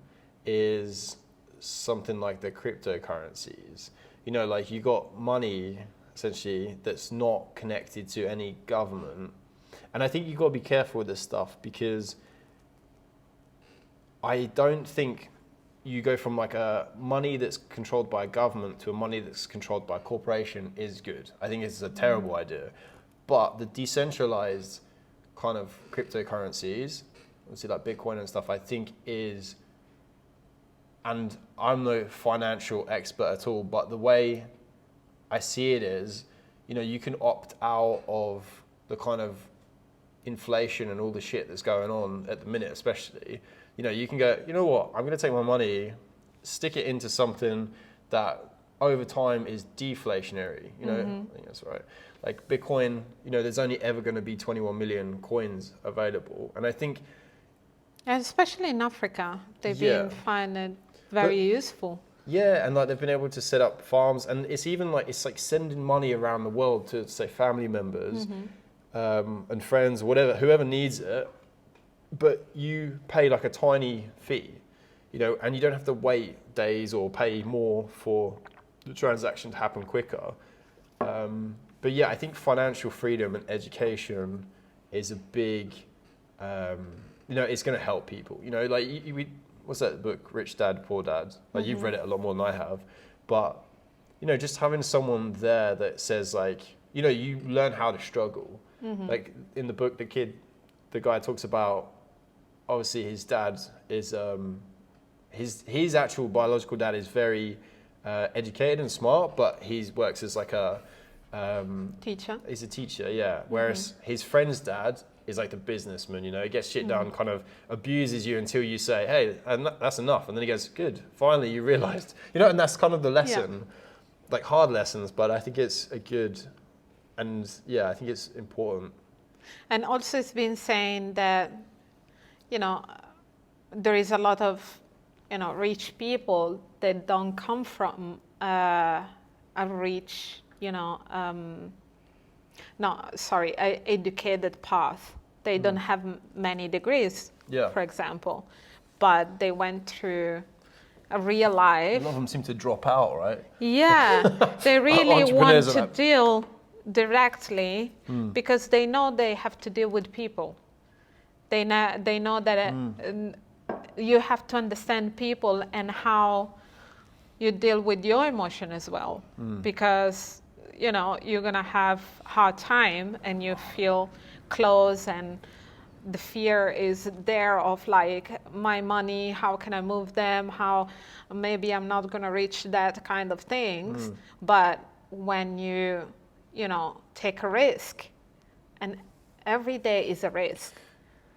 is something like the cryptocurrencies. You got money essentially that's not connected to any government. And I think you've got to be careful with this stuff, because I don't think you go from a money that's controlled by a government to a money that's controlled by a corporation is good. I think it's a terrible idea. But the decentralized kind of cryptocurrencies, obviously Bitcoin and stuff, I think is, and I'm no financial expert at all, but the way I see it is, you can opt out of the kind of inflation and all the shit that's going on at the minute, especially. You can go, you know what, I'm going to take my money, stick it into something that over time is deflationary. I think that's right. Bitcoin, there's only ever going to be 21 million coins available. And I think, and especially in Africa, they've been finding it very useful. Yeah, and they've been able to set up farms, and it's even it's sending money around the world to, say, family members and friends, whoever needs it. But you pay a tiny fee, and you don't have to wait days or pay more for the transaction to happen quicker. But yeah, I think financial freedom and education is a big, it's going to help people. What's that book, Rich Dad, Poor Dad? You've read it a lot more than I have. But, just having someone there that says you learn how to struggle. In the book, the guy talks about, obviously his dad is, his actual biological dad is very educated and smart, but he works as a teacher. He's a teacher, yeah. Whereas his friend's dad is the businessman, he gets shit done, kind of abuses you until you say, hey, and that's enough. And then he goes, good, finally you realized, and that's kind of the lesson, hard lessons, but I think it's a good, and yeah, I think it's important. And also it's been saying that, there is a lot of, rich people that don't come from a rich, educated path. They don't have many degrees, for example, but they went through a real life. A lot of them seem to drop out, right? Yeah, they really want to deal directly because they know they have to deal with people. They know that you have to understand people and how you deal with your emotion as well, because you're gonna have hard time and you feel close, and the fear is there of my money, how can I move them, how maybe I'm not gonna reach that kind of things. But when you take a risk, and every day is a risk.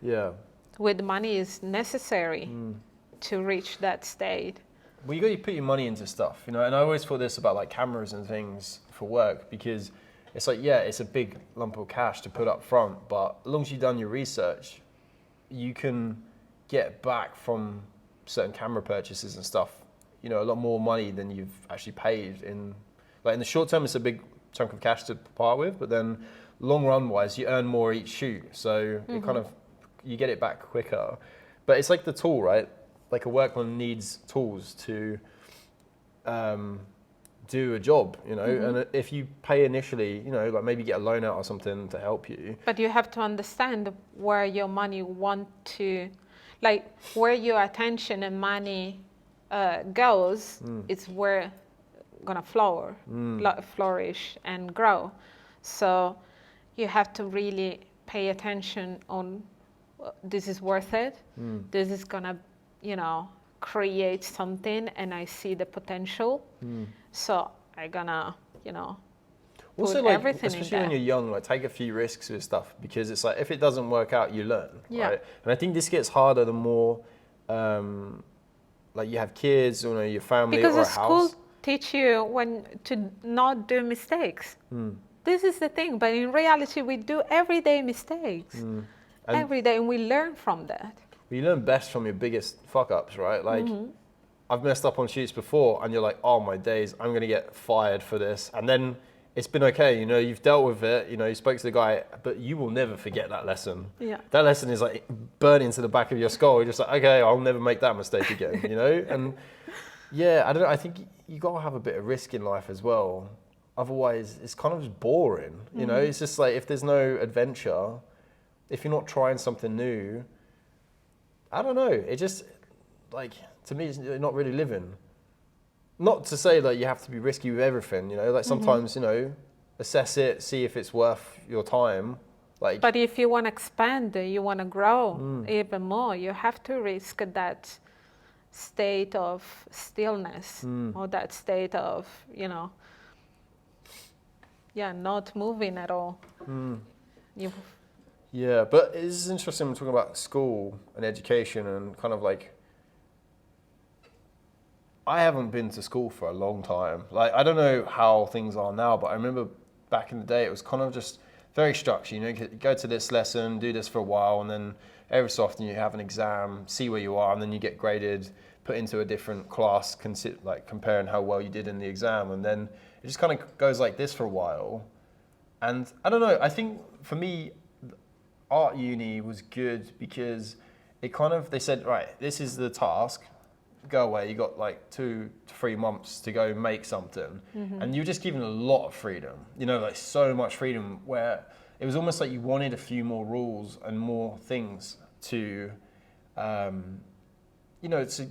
Yeah. with money is necessary to reach that state. Well, you got to put your money into stuff, you know. And I always thought this about like cameras and things for work, because it's like, yeah, it's a big lump of cash to put up front, but as long as you've done your research, you can get back from certain camera purchases and stuff, you know, a lot more money than you've actually paid in. Like in the short term, it's a big chunk of cash to part with, but then long run wise, you earn more each shoot, so it kind of, you get it back quicker. But it's like the tool, right? Like a workman needs tools to do a job, you know. And if you pay initially, you know, like maybe get a loan out or something to help you. But you have to understand where your money want to, like where your attention and money goes, it's where gonna flourish and grow. So you have to really pay attention on this is worth it. This is gonna, you know, create something, and I see the potential. So I'm gonna, you know, Also, put like, everything in especially there. when you're young, like take a few risks with stuff, because it's like if it doesn't work out, you learn. Yeah. Right? And I think this gets harder the more like you have kids or your family Because or a the school house. teach you when to not do mistakes. This is the thing, but in reality, we do everyday mistakes. Every day, and we learn from that. You learn best from your biggest fuck ups, right? Like I've messed up on shoots before, and you're like, oh my days, I'm gonna get fired for this, and then it's been okay, you know, you've dealt with it, you know, you spoke to the guy, but you will never forget that lesson. Yeah. That lesson is like burned into the back of your skull. You're just like, okay, I'll never make that mistake again, you know? And yeah, I don't know, I think you gotta have a bit of risk in life as well. Otherwise, it's kind of just boring, you know? It's just like, if there's no adventure, if you're not trying something new, I don't know, it just, like, to me, it's not really living. Not to say that you have to be risky with everything, you know, like sometimes, you know, assess it, see if it's worth your time. Like, But if you want to expand, you want to grow even more, you have to risk that state of stillness or that state of, you know, not moving at all. yeah, but it's interesting, we're talking about school and education and kind of like, I haven't been to school for a long time. Like, I don't know how things are now, but I remember back in the day, it was kind of just very structured. You know, you go to this lesson, do this for a while, and then every so often you have an exam, see where you are, and then you get graded, put into a different class, like comparing how well you did in the exam. And then it just kind of goes like this for a while. And I don't know, I think for me, art uni was good because it kind of, they said, right, this is the task, go away, you got like 2 to 3 months to go make something, and you're just given a lot of freedom, you know, like so much freedom, where it was almost like you wanted a few more rules and more things to you know, to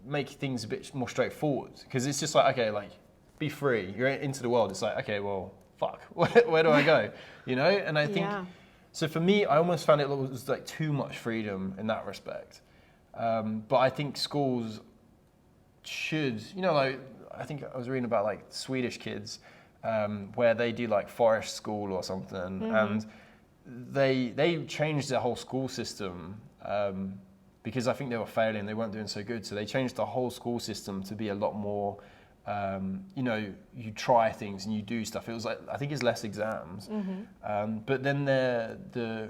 make things a bit more straightforward, because it's just like, okay, like be free, you're into the world, it's like, okay, well, fuck, where do I go, you know? And I think so for me, I almost found it was like too much freedom in that respect, but I think schools should, you know, like I think I was reading about like Swedish kids where they do like forest school or something, and they changed their whole school system because I think they were failing, they weren't doing so good, so they changed the whole school system to be a lot more you know, you try things and you do stuff. It was like, I think it's less exams, but then the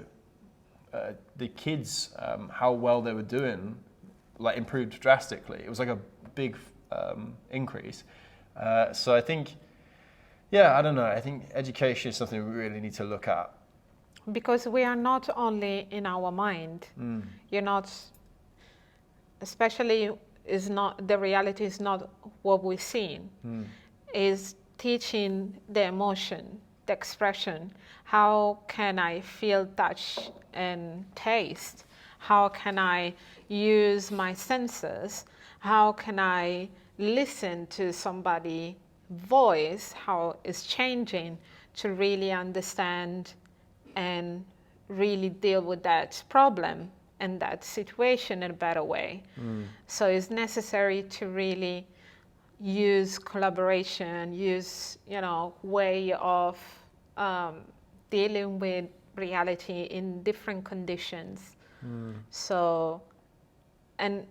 kids, how well they were doing, like improved drastically. It was like a big increase. So I think, I don't know. I think education is something we really need to look at. Because we are not only in our mind. You're not, especially is not, the reality is not what we're seeing. Is teaching the emotion, the expression. How can I feel touch and taste? How can I use my senses? How can I listen to somebody's voice, how it's changing, to really understand and really deal with that problem and that situation in a better way. So it's necessary to really use collaboration, use, you know, way of dealing with reality in different conditions So, and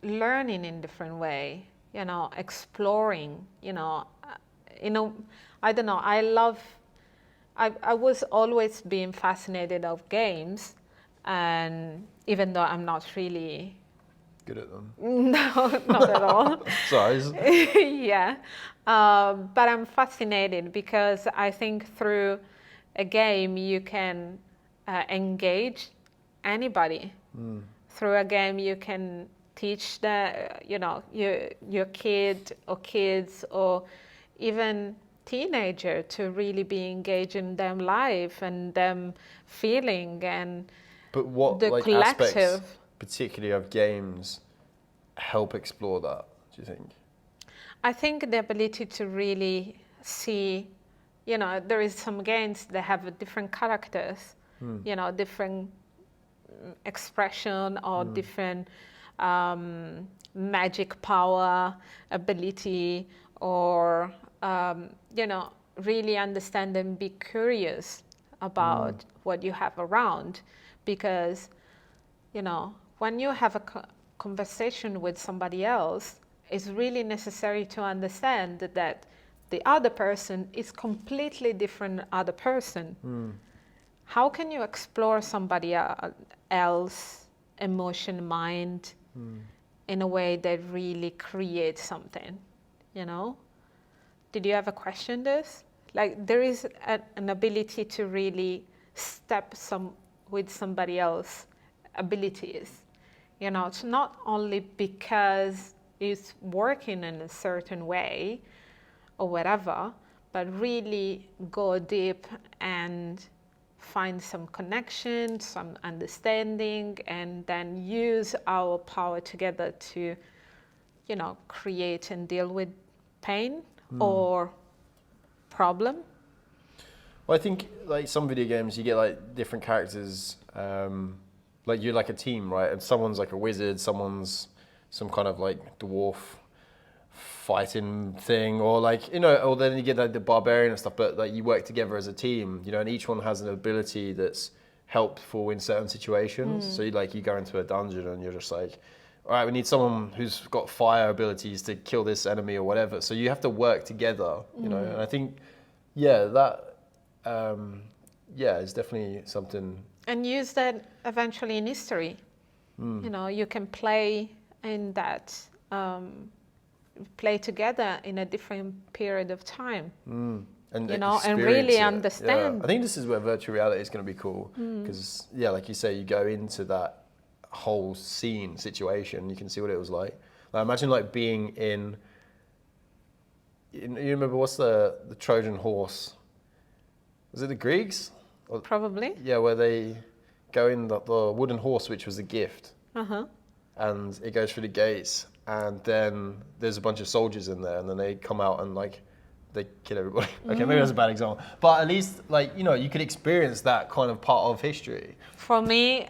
learning in different way, exploring, I don't know, I was always being fascinated of games, and even though I'm not really Good at them. no, not at all. Sorry. Yeah, but I'm fascinated because I think through a game you can engage anybody. Through a game you can teach your kid or kids or even teenager to really be engaged in them life and them feeling and But what the like collective. aspects, particularly of games, help explore that? Do you think? I think the ability to really see, there is some games that have different characters, different expression or different magic power, ability, or, really understand and be curious about what you have around. Because, when you have a conversation with somebody else, it's really necessary to understand that the other person is completely different other person. How can you explore somebody else emotion, mind in a way that really creates something, Did you ever question this? Like there is an ability to really step with somebody else's abilities. It's not only because it's working in a certain way or whatever, but really go deep and find some connection, some understanding, and then use our power together to, create and deal with pain or problem. Well, I think like some video games, you get like different characters. Like you're like a team, right? And someone's like a wizard, someone's some kind of like dwarf fighting thing, or like or then you get like the barbarian and stuff. But like you work together as a team, and each one has an ability that's helpful in certain situations. So you go into a dungeon and you're just like, all right, we need someone who's got fire abilities to kill this enemy or whatever. So you have to work together, And I think, that, is definitely something. And use that eventually in history. You can play in that, play together in a different period of time. And and really understand. Yeah. I think this is where virtual reality is going to be cool because, like you say, you go into that whole scene situation, you can see what it was like. Imagine like being in. You remember what's the Trojan horse? Was it the Greeks? Probably. Yeah, where they go in the wooden horse, which was a gift, and it goes through the gates, and then there's a bunch of soldiers in there, and then they come out and like they kill everybody. Okay, maybe that's a bad example, but at least you could experience that kind of part of history. For me,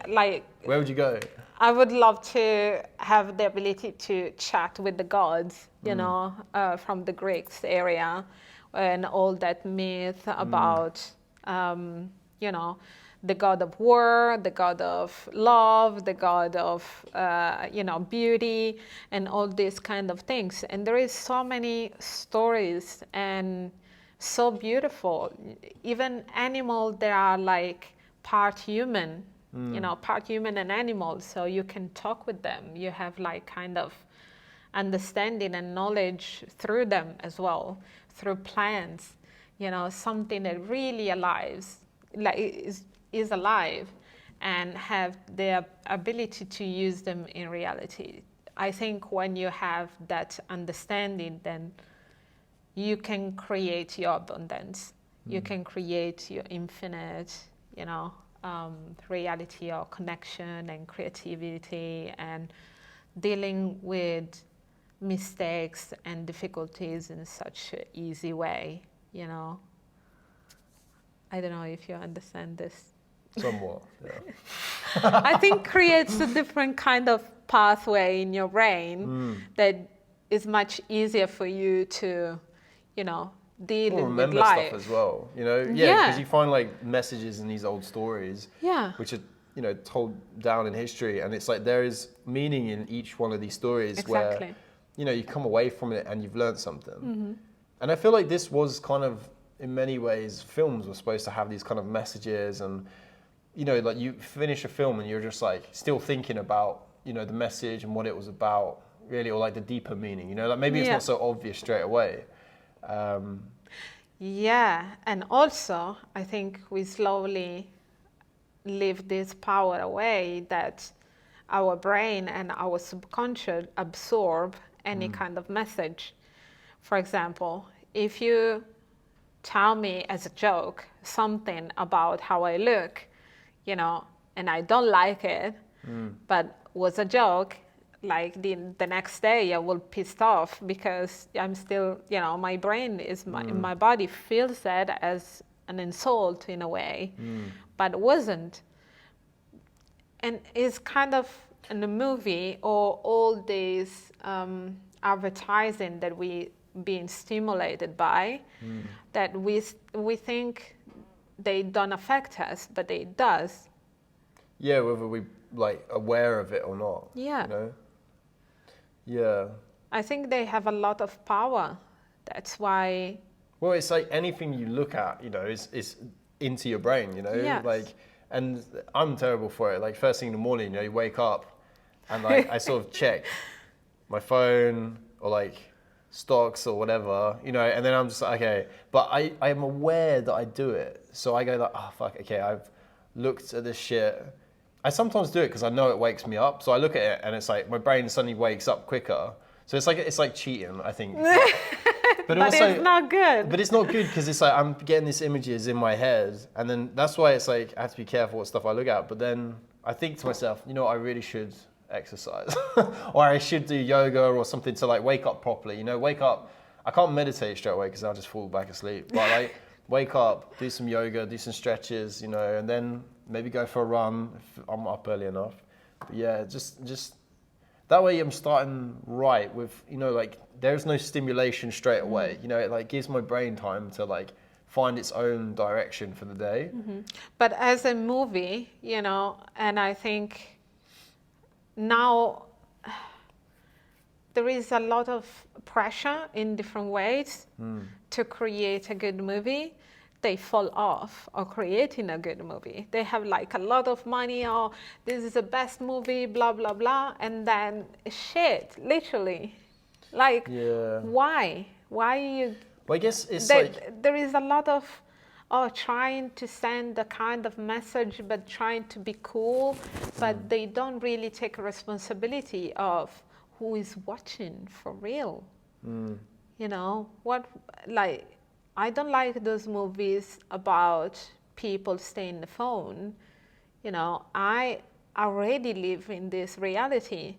where would you go? I would love to have the ability to chat with the gods, from the Greeks area, and all that myth about, the god of war, the god of love, the god of, beauty, and all these kind of things. And there is so many stories and so beautiful. Even animals that are like part human, part human and animal. So you can talk with them. You have like kind of understanding and knowledge through them as well, through plants, something that really is alive and have the ability to use them in reality. I think when you have that understanding, then you can create your abundance. You can create your infinite, reality or connection and creativity and dealing with mistakes and difficulties in such an easy way, I don't know if you understand this. Somewhat, yeah. I think creates a different kind of pathway in your brain that is much easier for you to, deal with remember life. stuff as well, because you find like messages in these old stories, which are told down in history, and it's like there is meaning in each one of these stories Exactly. where you come away from it and you've learned something. And I feel like this was kind of, in many ways, films were supposed to have these kind of messages, and like you finish a film and you're just like still thinking about the message and what it was about, really, or like the deeper meaning. Like maybe it's not so obvious straight away. Yeah, and also I think we slowly leave this power away, that our brain and our subconscious absorb any kind of message. For example, if you tell me as a joke something about how I look, and I don't like it, but was a joke, like the next day I will pissed off because I'm still, my brain is my body feels that as an insult in a way, but it wasn't. And it's kind of in the movie or all these advertising that we being stimulated by, that we think they don't affect us, but it does. Yeah, whether we like aware of it or not. Yeah. Yeah. I think they have a lot of power. That's why. Well, it's like anything you look at, is into your brain, Yes. like, and I'm terrible for it. Like first thing in the morning, you wake up and like I sort of check my phone or like stocks or whatever, and then I'm just like, okay, but I am aware that I do it. So I go like, oh, fuck, okay, I've looked at this shit. I sometimes do it because I know it wakes me up. So I look at it and it's like my brain suddenly wakes up quicker. So it's like cheating, I think. But also, it's not good. But it's not good because it's like I'm getting these images in my head, and then that's why it's like I have to be careful what stuff I look at. But then I think to myself, I really should exercise, or I should do yoga or something to like wake up properly. Wake up. I can't meditate straight away because I'll just fall back asleep. But like wake up, do some yoga, do some stretches, and then maybe go for a run if I'm up early enough. But yeah, just that way I'm starting right with, like there's no stimulation straight away. It like gives my brain time to like find its own direction for the day. But as a movie, and I think now there is a lot of pressure in different ways to create a good movie. They fall off or creating a good movie. They have like a lot of money, or this is the best movie, blah, blah, blah. And then shit, literally. Like, why? Why you... Well, I guess it's there is a lot of trying to send a kind of message, but trying to be cool, but they don't really take responsibility of who is watching for real. I don't like those movies about people staying on the phone. I already live in this reality.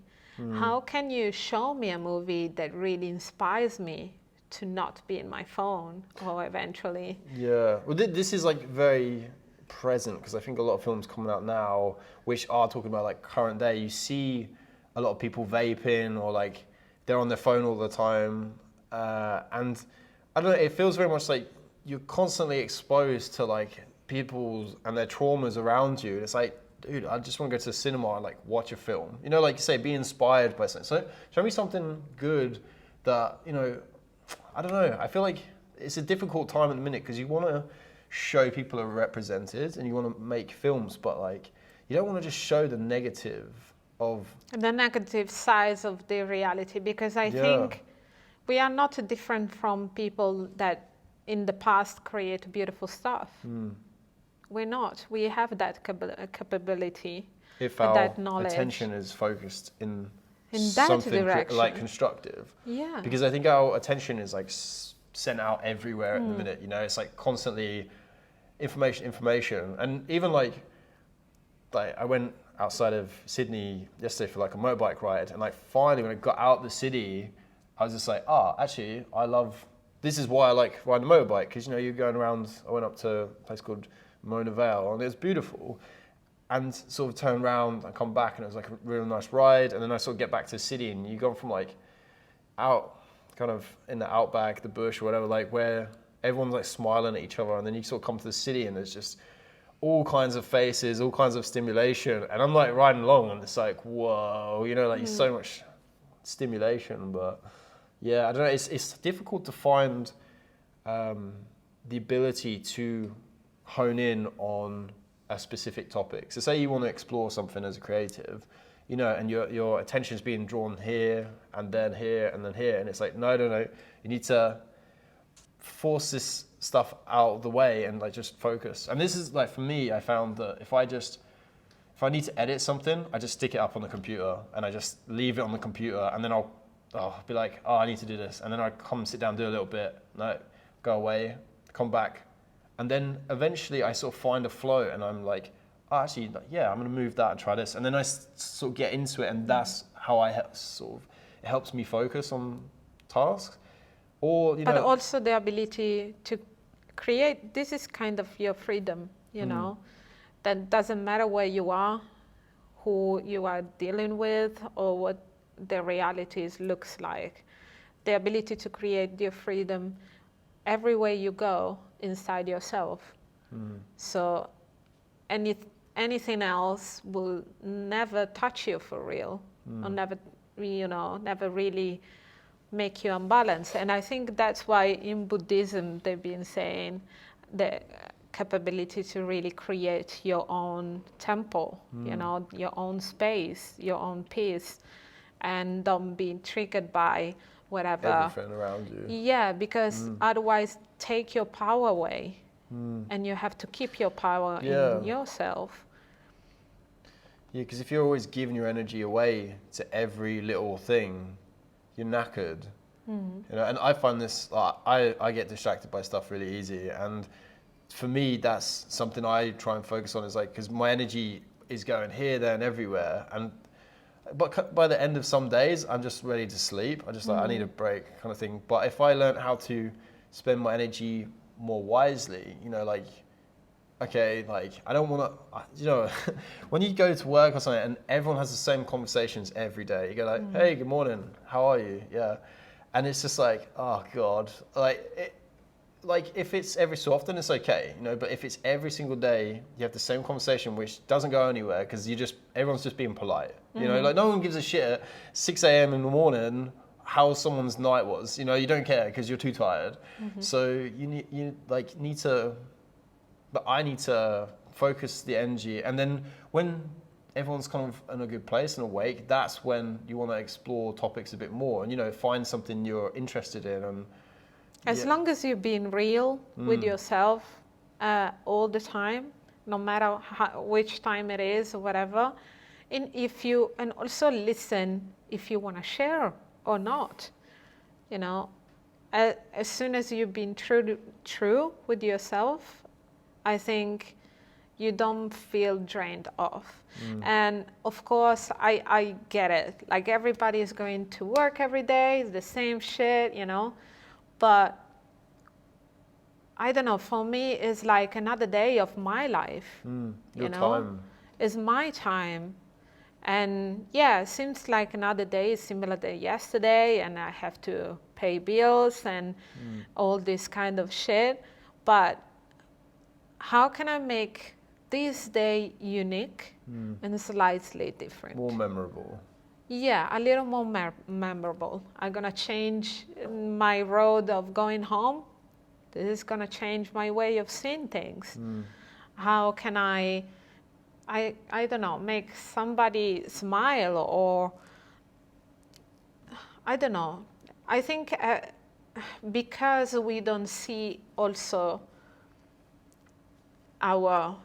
How can you show me a movie that really inspires me to not be in my phone or eventually? Yeah. Well, this is like very present because I think a lot of films coming out now which are talking about like current day, you see a lot of people vaping or like they're on their phone all the time. And I don't know, it feels very much like you're constantly exposed to like people and their traumas around you. It's like, dude, I just want to go to the cinema and like watch a film. Like you say, be inspired by something. So show me something good that, I don't know. I feel like it's a difficult time at the minute because you want to show people are represented and you want to make films, but like you don't want to just show the negative of... The negative sides of the reality, because I think we are not different from people that in the past create beautiful stuff. We're not. We have that capability, if that our knowledge. attention is focused in that something direction. like constructive. Yeah. Because I think our attention is like sent out everywhere at the minute. It's like constantly information. And even like I went outside of Sydney yesterday for like a motorbike ride, and like finally when I got out the city, I was just like, actually, this is why I like riding a motorbike, because you're going around. I went up to a place called Mona Vale, and it was beautiful, and sort of turned around and come back, and it was like a really nice ride. And then I sort of get back to the city, and you go from like out kind of in the outback, the bush or whatever, like where everyone's like smiling at each other, and then you sort of come to the city and there's just all kinds of faces, all kinds of stimulation, and I'm like riding along, and it's like, whoa, you know, like so much stimulation. But yeah, I don't know. It's difficult to find the ability to hone in on a specific topic. So say you want to explore something as a creative, you know, and your attention's being drawn here and then here and then here, and it's like, no, you need to force this stuff out of the way and like just focus. And this is like, for me, I found that if I need to edit something, I just stick it up on the computer and I just leave it on the computer, and then I'll be like, oh, I need to do this, and then I come sit down, do a little bit, no, go away, come back, and then eventually I sort of find a flow, and I'm like, oh, actually, yeah, I'm going to move that and try this, and then I sort of get into it, and that's how I it helps me focus on tasks. Or, you know, but also the ability to create. This is kind of your freedom, you know. That doesn't matter where you are, who you are dealing with, or what the realities looks like. The ability to create your freedom everywhere you go inside yourself. So anything else will never touch you for real, or never really make you unbalanced. And I think that's why in Buddhism they've been saying the capability to really create your own temple, you know, your own space, your own peace, and don't be triggered by whatever. everything around you. Yeah, because otherwise take your power away, and you have to keep your power in yourself. Yeah, because if you're always giving your energy away to every little thing, you're knackered. You know, and I find this, I get distracted by stuff really easy, and for me that's something I try and focus on, is like, because my energy is going here, there, and everywhere, but by the end of some days I'm just ready to sleep. I'm just like, I need a break kind of thing. But if I learn how to spend my energy more wisely, you know, like, okay, like, I don't want to, you know, when you go to work or something and everyone has the same conversations every day, you go like, hey, good morning, how are you? Yeah. And it's just like, oh God, like if it's every so often, it's okay, you know, but if it's every single day, you have the same conversation, which doesn't go anywhere, because everyone's just being polite, you know, like no one gives a shit at 6 a.m. in the morning how someone's night was, you know, you don't care because you're too tired. So you need to, but I need to focus the energy, and then when everyone's kind of in a good place and awake, that's when you want to explore topics a bit more, and, you know, find something you're interested in. And As long as you're being real with yourself all the time, no matter which time it is or whatever, and also listen if you want to share or not, you know. As soon as you've been true with yourself, I think you don't feel drained off. And of course, I get it. Like, everybody is going to work every day, the same shit, you know. But I don't know, for me, it's like another day of my life. your you know? time. It's my time. And yeah, it seems like another day is similar to yesterday, and I have to pay bills and all this kind of shit. But how can I make this day unique and slightly different? More memorable. Yeah, a little more memorable. I'm going to change my road of going home. This is going to change my way of seeing things. How can I don't know, make somebody smile, or I don't know. I think because we don't see also our,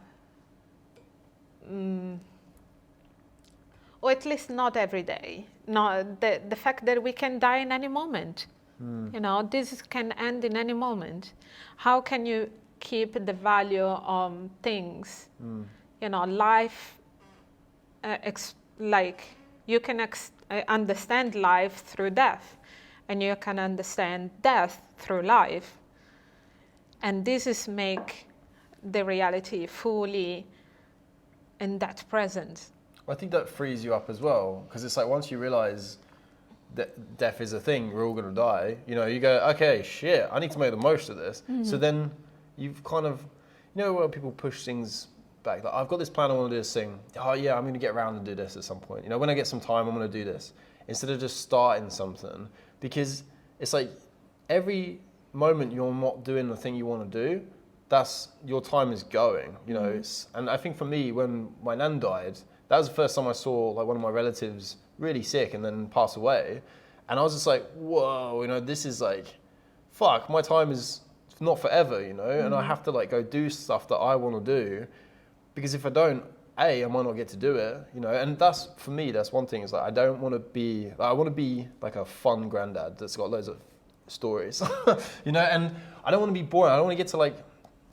or at least not every day, no, the fact that we can die in any moment. You know, this can end in any moment. How can you keep the value of things? You know, life, like, you can understand life through death, and you can understand death through life. And this is make the reality fully in that present. I think that frees you up as well, because it's like, once you realize that death is a thing, we're all going to die, you know, you go, okay, shit, I need to make the most of this. So then you've kind of, you know, where people push things back. Like, I've got this plan, I want to do this thing. Oh yeah, I'm going to get around and do this at some point. You know, when I get some time, I'm going to do this. Instead of just starting something, because it's like every moment you're not doing the thing you want to do, that's your time is going. You know, and I think for me, when my nan died, that was the first time I saw like one of my relatives really sick and then pass away, and I was just like, whoa, you know, this is like, fuck, my time is not forever, you know, and I have to like go do stuff that I want to do, because if I don't, I might not get to do it, you know. And that's, for me, that's one thing, is like I don't want to be, I want to be like a fun granddad that's got loads of stories, you know, and I don't want to be boring. I don't want to get to like,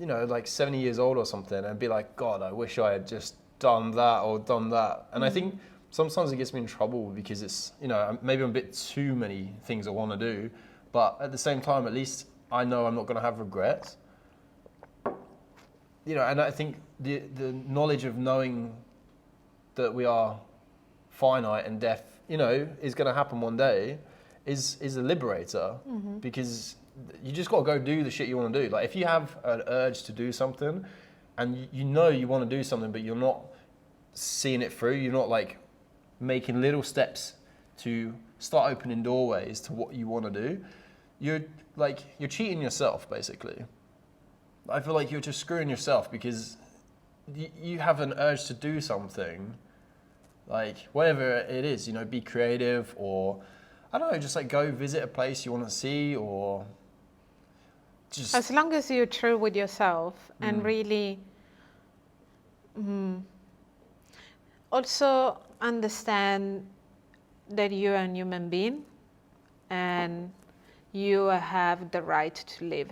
you know, like 70 years old or something and be like, God, I wish I had just done that or done that. And I think sometimes it gets me in trouble because it's, you know, maybe I'm a bit too many things I want to do, but at the same time, at least I know I'm not going to have regrets. You know, and I think the knowledge of knowing that we are finite and death, you know, is going to happen one day is a liberator, because you just got to go do the shit you want to do. Like if you have an urge to do something and you know you want to do something, but you're not seeing it through, you're not like making little steps to start opening doorways to what you want to do, you're cheating yourself, basically. I feel like you're just screwing yourself because you have an urge to do something, like whatever it is, you know, be creative, or I don't know, just like go visit a place you want to see, or just... As long as you're true with yourself and really also understand that you're a human being and you have the right to live.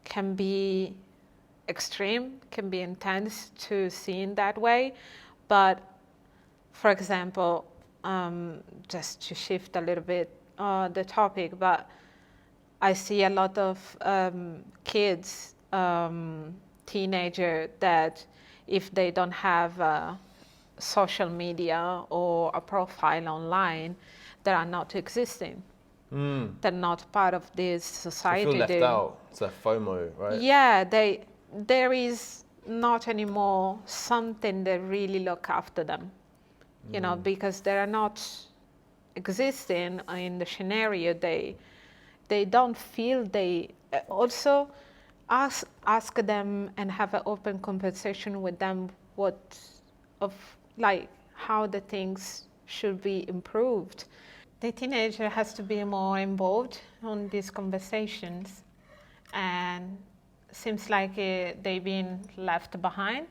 Can be extreme, can be intense to see in that way, but for example, just to shift a little bit the topic, but I see a lot of kids, teenagers, that if they don't have social media or a profile online, they are not existing. They're not part of this society. I feel left out. It's a FOMO, right? Yeah, there is not anymore something that really look after them, you know, because they are not existing in the scenario. They don't feel they also ask them and have an open conversation with them how the things should be improved. The teenager has to be more involved on these conversations, and seems like they've been left behind,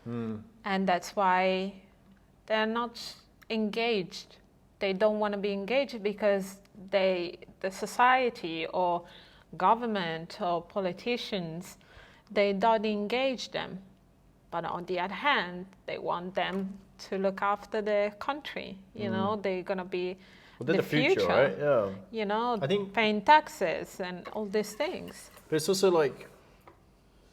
and that's why they're not engaged. They don't want to be engaged because the society or government or politicians, they don't engage them. But on the other hand, they want them to look after the country. You know, they're going to be the future, right? Yeah. You know, I think paying taxes and all these things. But it's also like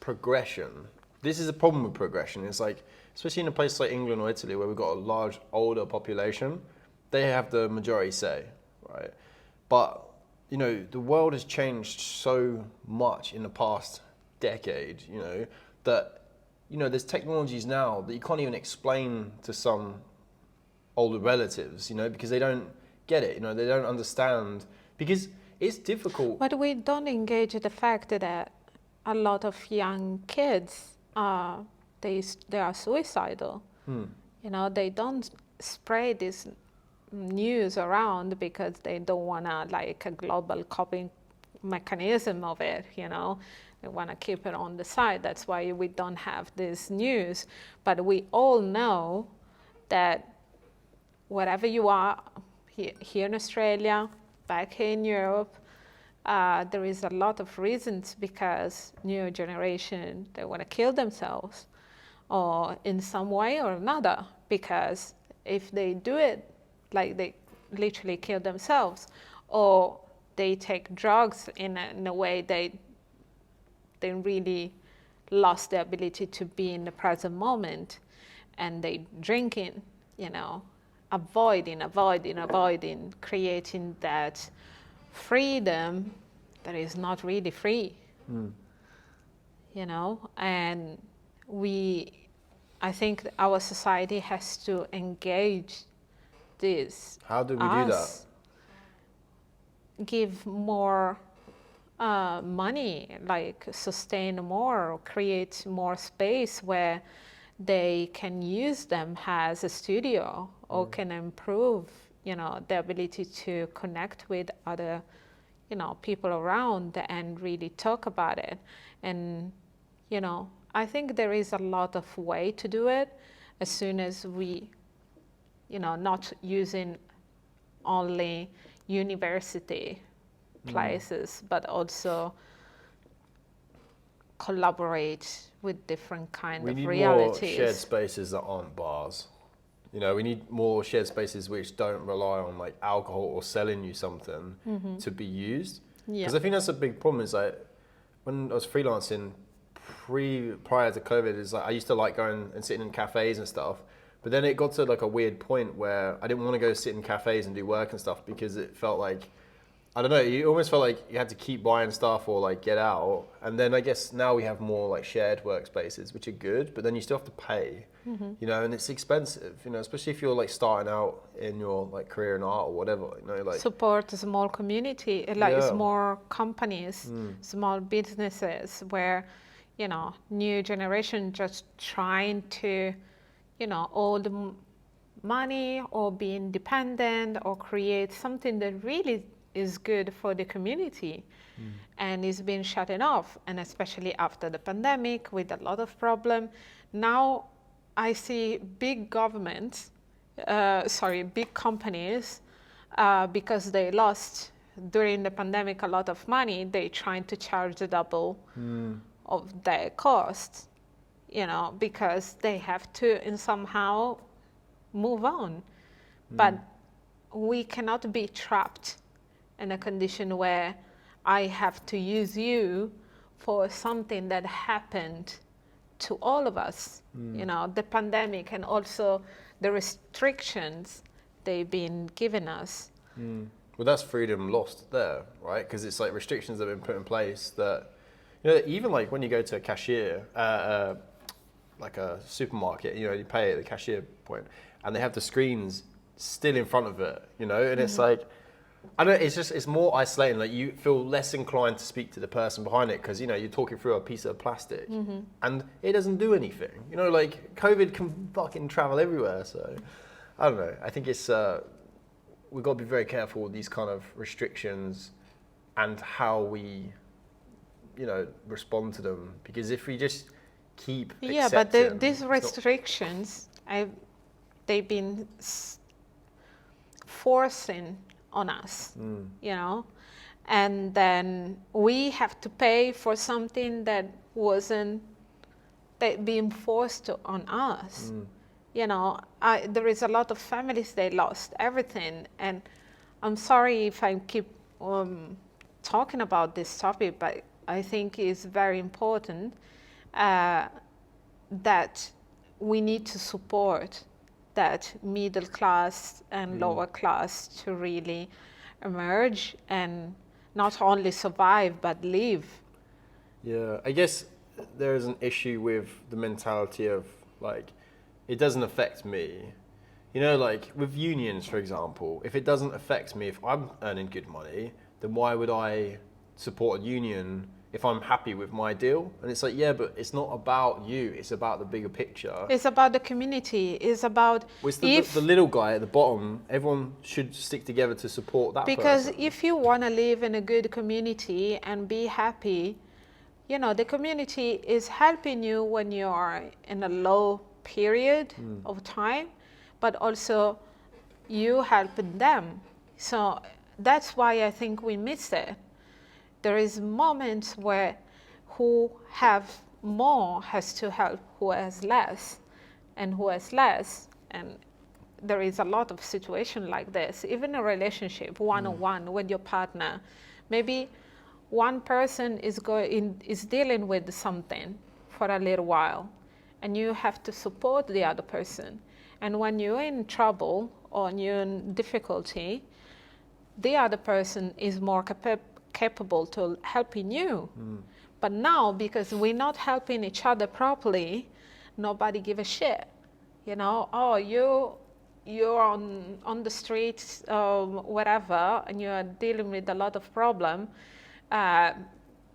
progression. This is a problem with progression. It's like, especially in a place like England or Italy, where we've got a large older population, they have the majority say, right? But, you know, the world has changed so much in the past decade, you know, that, you know, there's technologies now that you can't even explain to some older relatives, you know, because they don't get it, you know, they don't understand, because it's difficult. But we don't engage the fact that a lot of young kids they are suicidal. You know, they don't spread this news around because they don't want to like a global coping mechanism of it, you know. They want to keep it on the side. That's why we don't have this news. But we all know that wherever you are, here in Australia, back in Europe, there is a lot of reasons because new generation, they want to kill themselves or in some way or another, because if they do it, like they literally kill themselves, or they take drugs in a way they really lost the ability to be in the present moment, and they drinking, you know, avoiding, creating that freedom that is not really free. you know, and I think our society has to engage this. How do we do that? Give more money, like sustain more, create more space where they can use them as a studio or can improve, you know, the ability to connect with other, you know, people around and really talk about it. And, you know, I think there is a lot of way to do it as soon as we, you know, not using only university places, but also collaborate with different kind of realities. We need more shared spaces that aren't bars. You know, we need more shared spaces which don't rely on like alcohol or selling you something to be used. Because I think that's a big problem. Is like when I was freelancing prior to COVID, is like I used to like going and sitting in cafes and stuff. But then it got to like a weird point where I didn't want to go sit in cafes and do work and stuff because it felt like, I don't know, you almost felt like you had to keep buying stuff or like get out. And then I guess now we have more like shared workspaces, which are good, but then you still have to pay, you know, and it's expensive, you know, especially if you're like starting out in your like career in art or whatever, you know, like. Support a small community, like small companies, small businesses where, you know, new generation just trying to, you know, hold money or be independent or create something that really is good for the community and is being shut off. And especially after the pandemic with a lot of problem, now I see big governments, big companies, because they lost during the pandemic a lot of money, they trying to charge the double of their cost, you know, because they have to in somehow move on. But we cannot be trapped in a condition where I have to use you for something that happened to all of us, you know, the pandemic and also the restrictions they've been giving us. Well, that's freedom lost there, right? Because it's like restrictions that have been put in place that, you know, even like when you go to a cashier, like a supermarket, you know, you pay at the cashier point and they have the screens still in front of it, you know, and it's like, I don't know, it's more isolating. Like you feel less inclined to speak to the person behind it because, you know, you're talking through a piece of plastic and it doesn't do anything. You know, like COVID can fucking travel everywhere. So I don't know. I think it's, we've got to be very careful with these kind of restrictions and how we, you know, respond to them. Because if we just keep accepting, but these restrictions, they've been forcing on us, you know, and then we have to pay for something that wasn't being forced on us. You know, there is a lot of families, they lost everything. And I'm sorry if I keep talking about this topic, but I think it's very important that we need to support that middle class and lower class to really emerge and not only survive but live. Yeah, I guess there is an issue with the mentality of like, it doesn't affect me. You know, like with unions, for example, if it doesn't affect me, if I'm earning good money, then why would I support a union if I'm happy with my deal? And it's like, yeah, but it's not about you. It's about the bigger picture. It's about the community. It's about the little guy at the bottom. Everyone should stick together to support that because person. If you want to live in a good community and be happy, you know, the community is helping you when you are in a low period of time, but also you helping them. So that's why I think we miss it. There is moments where who have more has to help who has less, and who has less. And there is a lot of situation like this, even a relationship, one-on-one with your partner. Maybe one person is dealing with something for a little while, and you have to support the other person. And when you're in trouble or you're in difficulty, the other person is more capable to helping you. But now, because we're not helping each other properly, nobody give a shit. You know, oh, you're on the streets or whatever, and you're dealing with a lot of problem.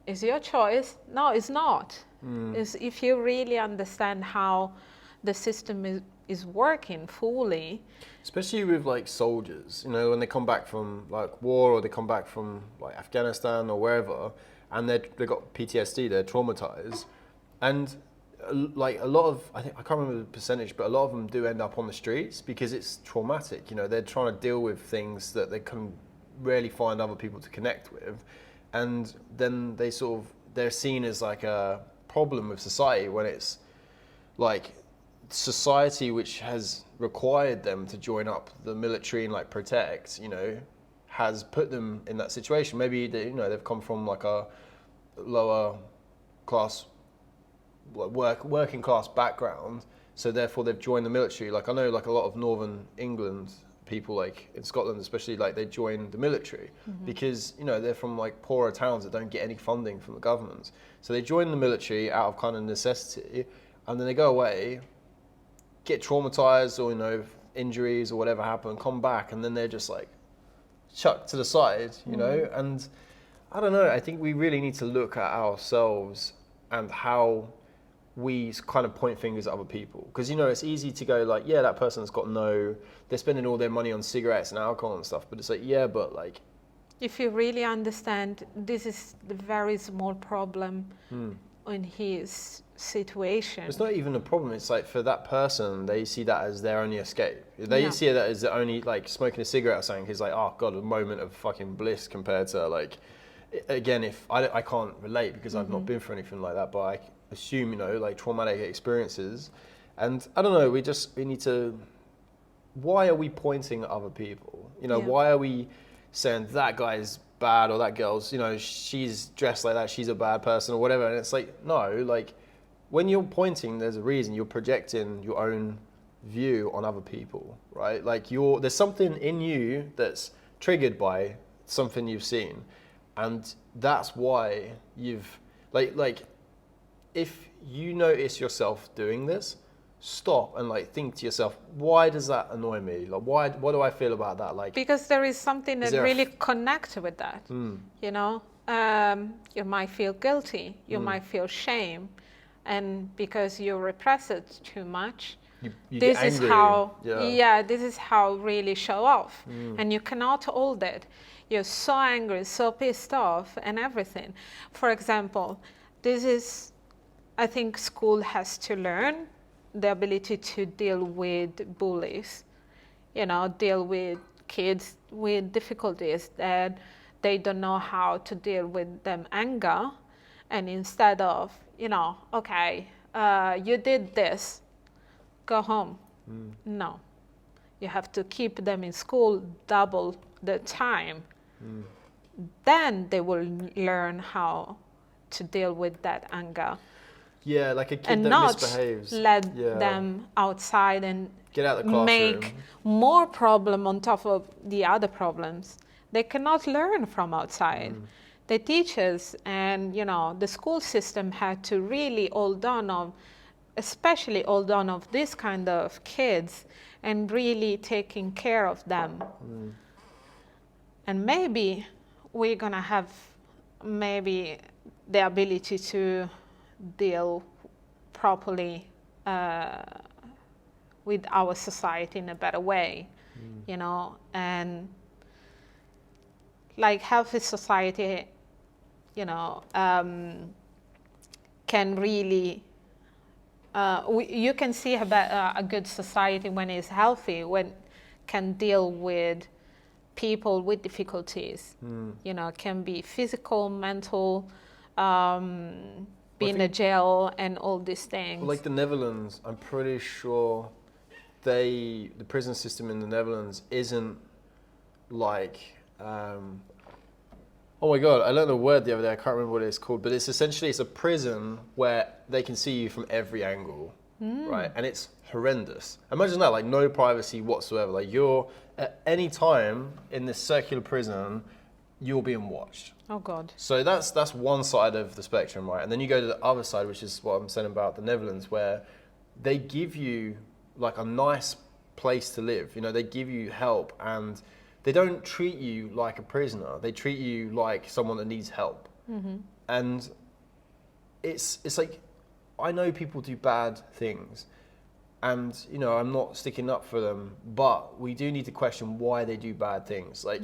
Is your choice? No, it's not. It's if you really understand how the system is working fully. Especially with like soldiers, you know, when they come back from like war or they come back from like Afghanistan or wherever, and they've got PTSD, they're traumatized, and like a lot of, I can't remember the percentage, but a lot of them do end up on the streets because it's traumatic. You know, they're trying to deal with things that they can rarely find other people to connect with, and then they're seen as like a problem with society when it's like society which has required them to join up the military and like protect, you know, has put them in that situation. Maybe they, you know, they've come from like a lower class, working class background, so therefore they've joined the military. Like I know like a lot of Northern England people, like in Scotland especially, like they join the military because, you know, they're from like poorer towns that don't get any funding from the government. So they join the military out of kind of necessity, and then they go away, get traumatized, or, you know, injuries or whatever happen, come back, and then they're just like chucked to the side, you know. And I don't know, I think we really need to look at ourselves and how we kind of point fingers at other people, because, you know, it's easy to go like, yeah, that person's got they're spending all their money on cigarettes and alcohol and stuff, but it's like, yeah, but like, If you really understand, this is the very small problem in his situation. it's not even a problem. It's like for that person, they see that as their only escape. They see that as the only, like smoking a cigarette or something is like, oh God, a moment of fucking bliss compared to like, again, if I can't relate because I've not been through anything like that, but I assume, you know, like traumatic experiences. And I don't know, we need to, why are we pointing at other people? You know, why are we saying that guy's bad or that girl's, you know, she's dressed like that, she's a bad person or whatever? And it's like, no, like when you're pointing, there's a reason. You're projecting your own view on other people, right? Like there's something in you that's triggered by something you've seen. And that's why you've, like, if you notice yourself doing this, stop and like think to yourself, why does that annoy me? Like, what do I feel about that? Like, because there is something that really connects with that. You know, you might feel guilty, you might feel shame, and because you repress it too much, you this get is angry. how, this is how really show off, and you cannot hold it. You're so angry, so pissed off, and everything. For example, this is, I think school has to learn the ability to deal with bullies, you know, deal with kids with difficulties that they don't know how to deal with them anger. And instead of, you know, okay, you did this, go home. No, you have to keep them in school double the time. Then they will learn how to deal with that anger. Yeah, like a kid and that not misbehaves. let them outside and Get out of the classroom. make more problem on top of the other problems. They cannot learn from outside. The teachers and, you know, the school system had to really hold on of, especially hold on of this kind of kids and really taking care of them. And maybe we're gonna have maybe the ability to deal properly with our society in a better way, you know, and like healthy society, you know, can really, you can see a good society when it's healthy, when can deal with people with difficulties, you know, can be physical, mental, be in a jail and all these things. Like the Netherlands, I'm pretty sure the prison system in the Netherlands isn't like, oh my God, I learned a word the other day, I can't remember what it's called, but it's essentially, it's a prison where they can see you from every angle, right? And it's horrendous. Imagine that, like no privacy whatsoever. Like you're at any time in this circular prison, you're being watched. Oh God. So that's one side of the spectrum, right? And then you go to the other side, which is what I'm saying about the Netherlands, where they give you like a nice place to live. You know, they give you help, and they don't treat you like a prisoner. They treat you like someone that needs help. Mm-hmm. And it's like, I know people do bad things, and you know, I'm not sticking up for them, but we do need to question why they do bad things. Like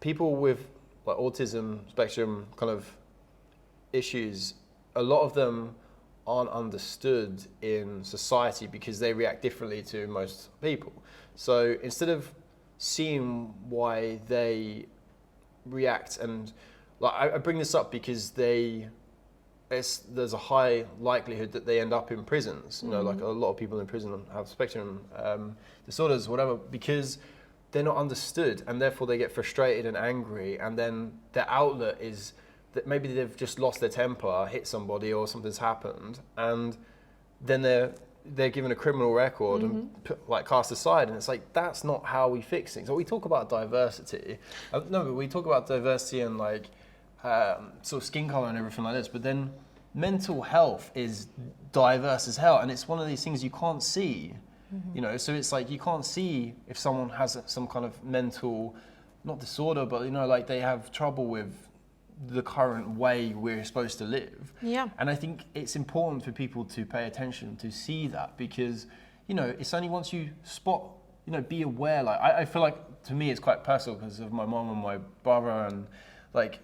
people with like autism spectrum kind of issues, a lot of them aren't understood in society because they react differently to most people. So instead of seeing why they react, and like I bring this up because there's a high likelihood that they end up in prisons. You know, like a lot of people in prison have spectrum disorders, whatever, because they're not understood, and therefore they get frustrated and angry, and then their outlet is that maybe they've just lost their temper, hit somebody, or something's happened, and then they're given a criminal record and like cast aside, and it's like, that's not how we fix things. So we talk about diversity, but we talk about diversity and like sort of skin color and everything like this, but then mental health is diverse as hell, and it's one of these things you can't see. You know, so it's like you can't see if someone has some kind of mental, not disorder, but you know, like they have trouble with the current way we're supposed to live. Yeah. And I think it's important for people to pay attention to see that, because, you know, it's only once you spot, you know, be aware. Like I feel like to me it's quite personal because of my mom and my brother, and like,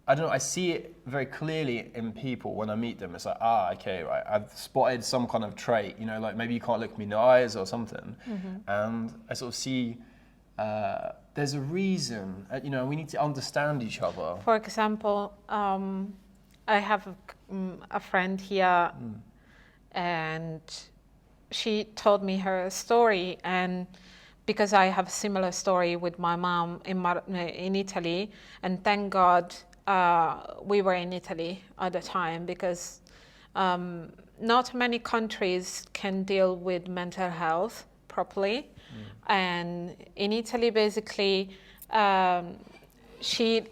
I don't know, I see it very clearly in people when I meet them. It's like, okay, right, I've spotted some kind of trait, you know, like maybe you can't look me in the eyes or something. And I sort of see there's a reason, you know, we need to understand each other. For example, I have a friend here, and she told me her story, and because I have a similar story with my mom in Italy, and thank God we were in Italy at the time, because not many countries can deal with mental health properly. And in Italy, basically, she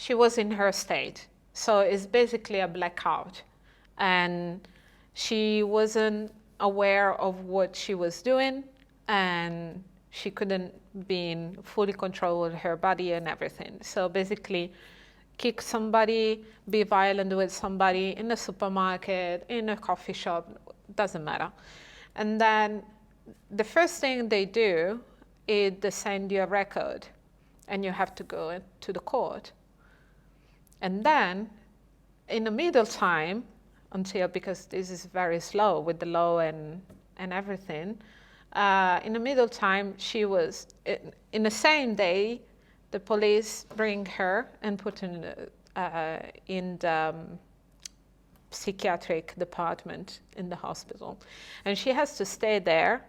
was in her state, so it's basically a blackout, and she wasn't aware of what she was doing, and she couldn't be in fully control with her body and everything. So basically, kick somebody, be violent with somebody in a supermarket, in a coffee shop, doesn't matter. And then the first thing they do is they send you a record, and you have to go to the court. And then in the middle time, because this is very slow with the law and everything, in the middle time, she was, in the same day, the police bring her and put in the psychiatric department in the hospital. And she has to stay there.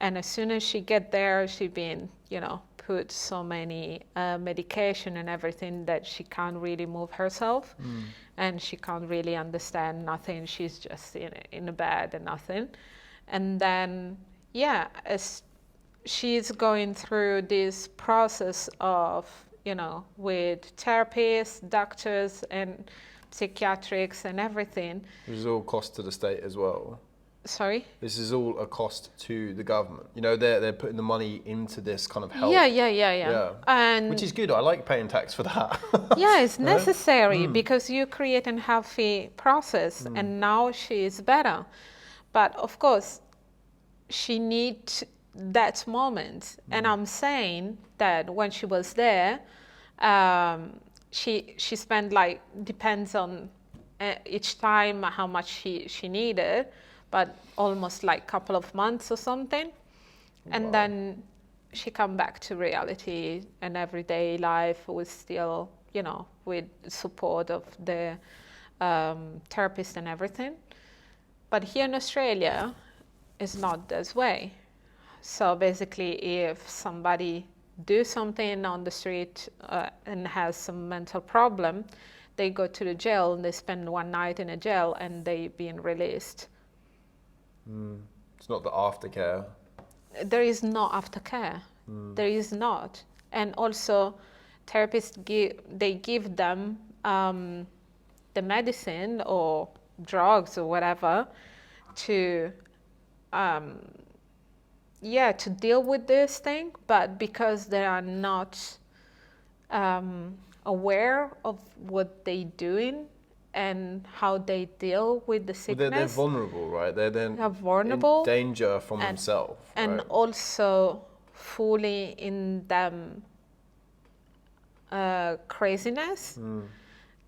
And as soon as she get there, she been, you know, put so many medication and everything that she can't really move herself. And she can't really understand nothing. She's just in a bed and nothing. And then, yeah, as she's going through this process of, you know, with therapists, doctors, and psychiatrics and everything. Which is all cost to the state as well. Sorry? This is all a cost to the government. You know, they're putting the money into this kind of help. Yeah. And which is good. I like paying tax for that. yeah, it's necessary because you create a healthy process, and now she is better. But of course, she needs that moment. And I'm saying that when she was there, she spent, like, depends on each time how much she needed, but almost like a couple of months or something. And Wow. then she come back to reality and everyday life with still, you know, with support of the therapist and everything. But here in Australia, it's not this way. So basically, if somebody do something on the street and has some mental problem, they go to the jail and they spend one night in a jail and they being released. It's not the aftercare. There is no aftercare. There is not. And also, therapists give them the medicine or drugs or whatever to to deal with this thing, but because they are not aware of what they're doing and how they deal with the Well, sickness. they're vulnerable, right? They're vulnerable in danger from and, themselves, and right? also fully in them craziness.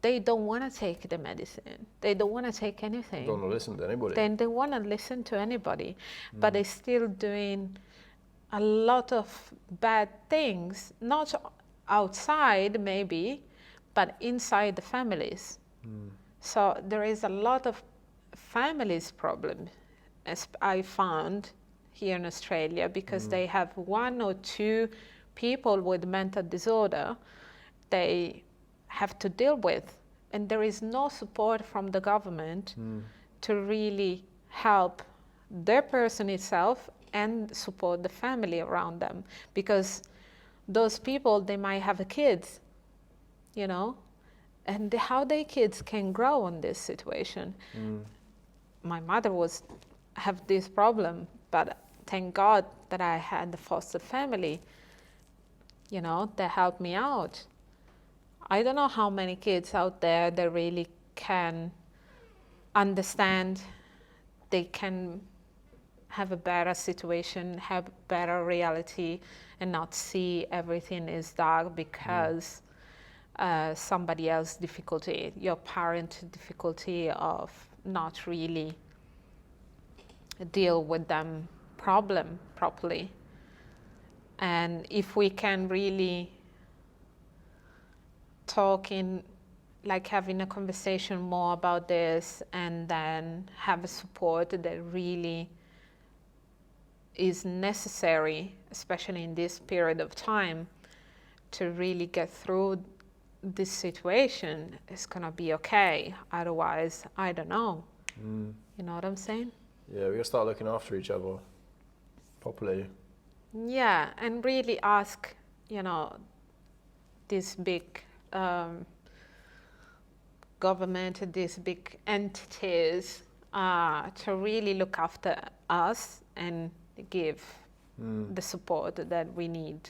They don't want to take the medicine. They don't want to take anything. Don't want to listen to anybody. Then they want to listen to anybody, but they're still doing a lot of bad things, not outside maybe, but inside the families. So there is a lot of families problem, as I found here in Australia, because they have 1 or 2 people with mental disorder they have to deal with, and there is no support from the government to really help their person itself and support the family around them, because those people, they might have kids, you know, and how their kids can grow in this situation. My mother have this problem, but thank God that I had the foster family, you know, that helped me out. I don't know how many kids out there that really can understand, they can have a better situation, have better reality, and not see everything is dark because somebody else's difficulty, your parent difficulty of not really deal with them problem properly. And if we can really talk in, like having a conversation more about this, and then have a support that really is necessary, especially in this period of time, to really get through this situation, it's gonna be okay. Otherwise, I don't know. You know what I'm saying? Yeah, we gotta start looking after each other properly. Yeah, and really ask, you know, these big government, these big entities to really look after us and give the support that we need.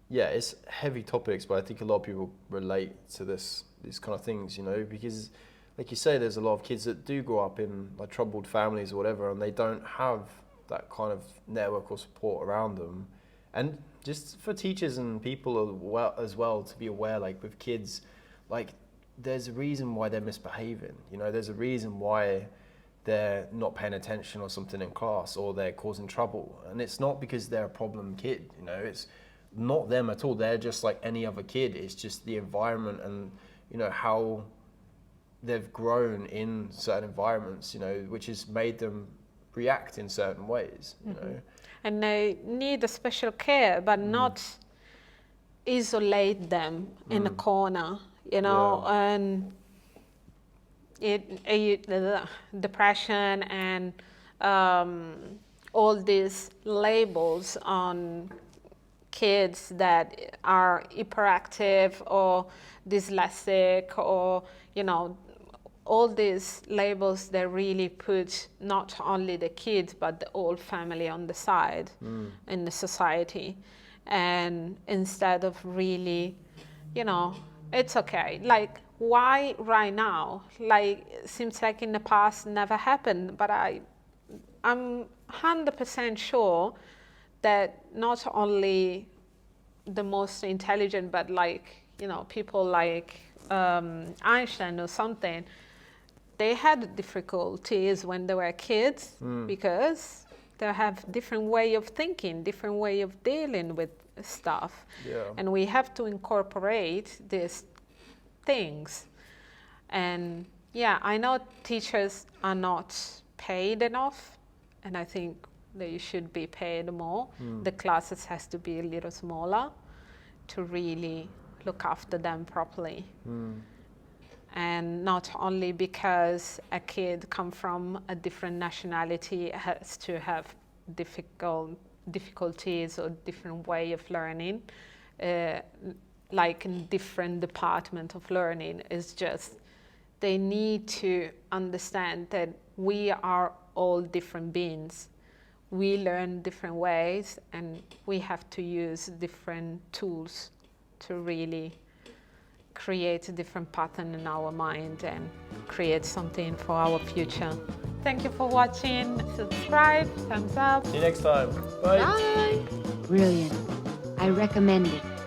Yeah, it's heavy topics, but I think a lot of people relate to these kind of things, you know, because like you say, there's a lot of kids that do grow up in like troubled families or whatever, and they don't have that kind of network or support around them. And just for teachers and people as well to be aware, like with kids, like there's a reason why they're misbehaving, you know, there's a reason why they're not paying attention or something in class, or they're causing trouble. And it's not because they're a problem kid, you know, it's not them at all. They're just like any other kid. It's just the environment and, you know, how they've grown in certain environments, you know, which has made them react in certain ways, you know. And they need a special care, but not isolate them in a corner, you know, and depression and all these labels on kids that are hyperactive or dyslexic, or, you know, all these labels that really put not only the kids but the whole family on the side in the society. And instead of really, you know, it's okay. Like, why right now? Like, it seems like in the past never happened, but I'm 100% sure that not only the most intelligent, but like, you know, people like Einstein or something, they had difficulties when they were kids because they have different way of thinking, different way of dealing with stuff. Yeah. And we have to incorporate these things. And yeah, I know teachers are not paid enough, and I think they should be paid more. The classes has to be a little smaller to really look after them properly. And not only because a kid come from a different nationality has to have difficulties or different way of learning. like in different department of learning, is just they need to understand that we are all different beings. We learn different ways, and we have to use different tools to really create a different pattern in our mind and create something for our future. Thank you for watching. Subscribe, thumbs up. See you next time. Bye. Bye. Brilliant. I recommend it.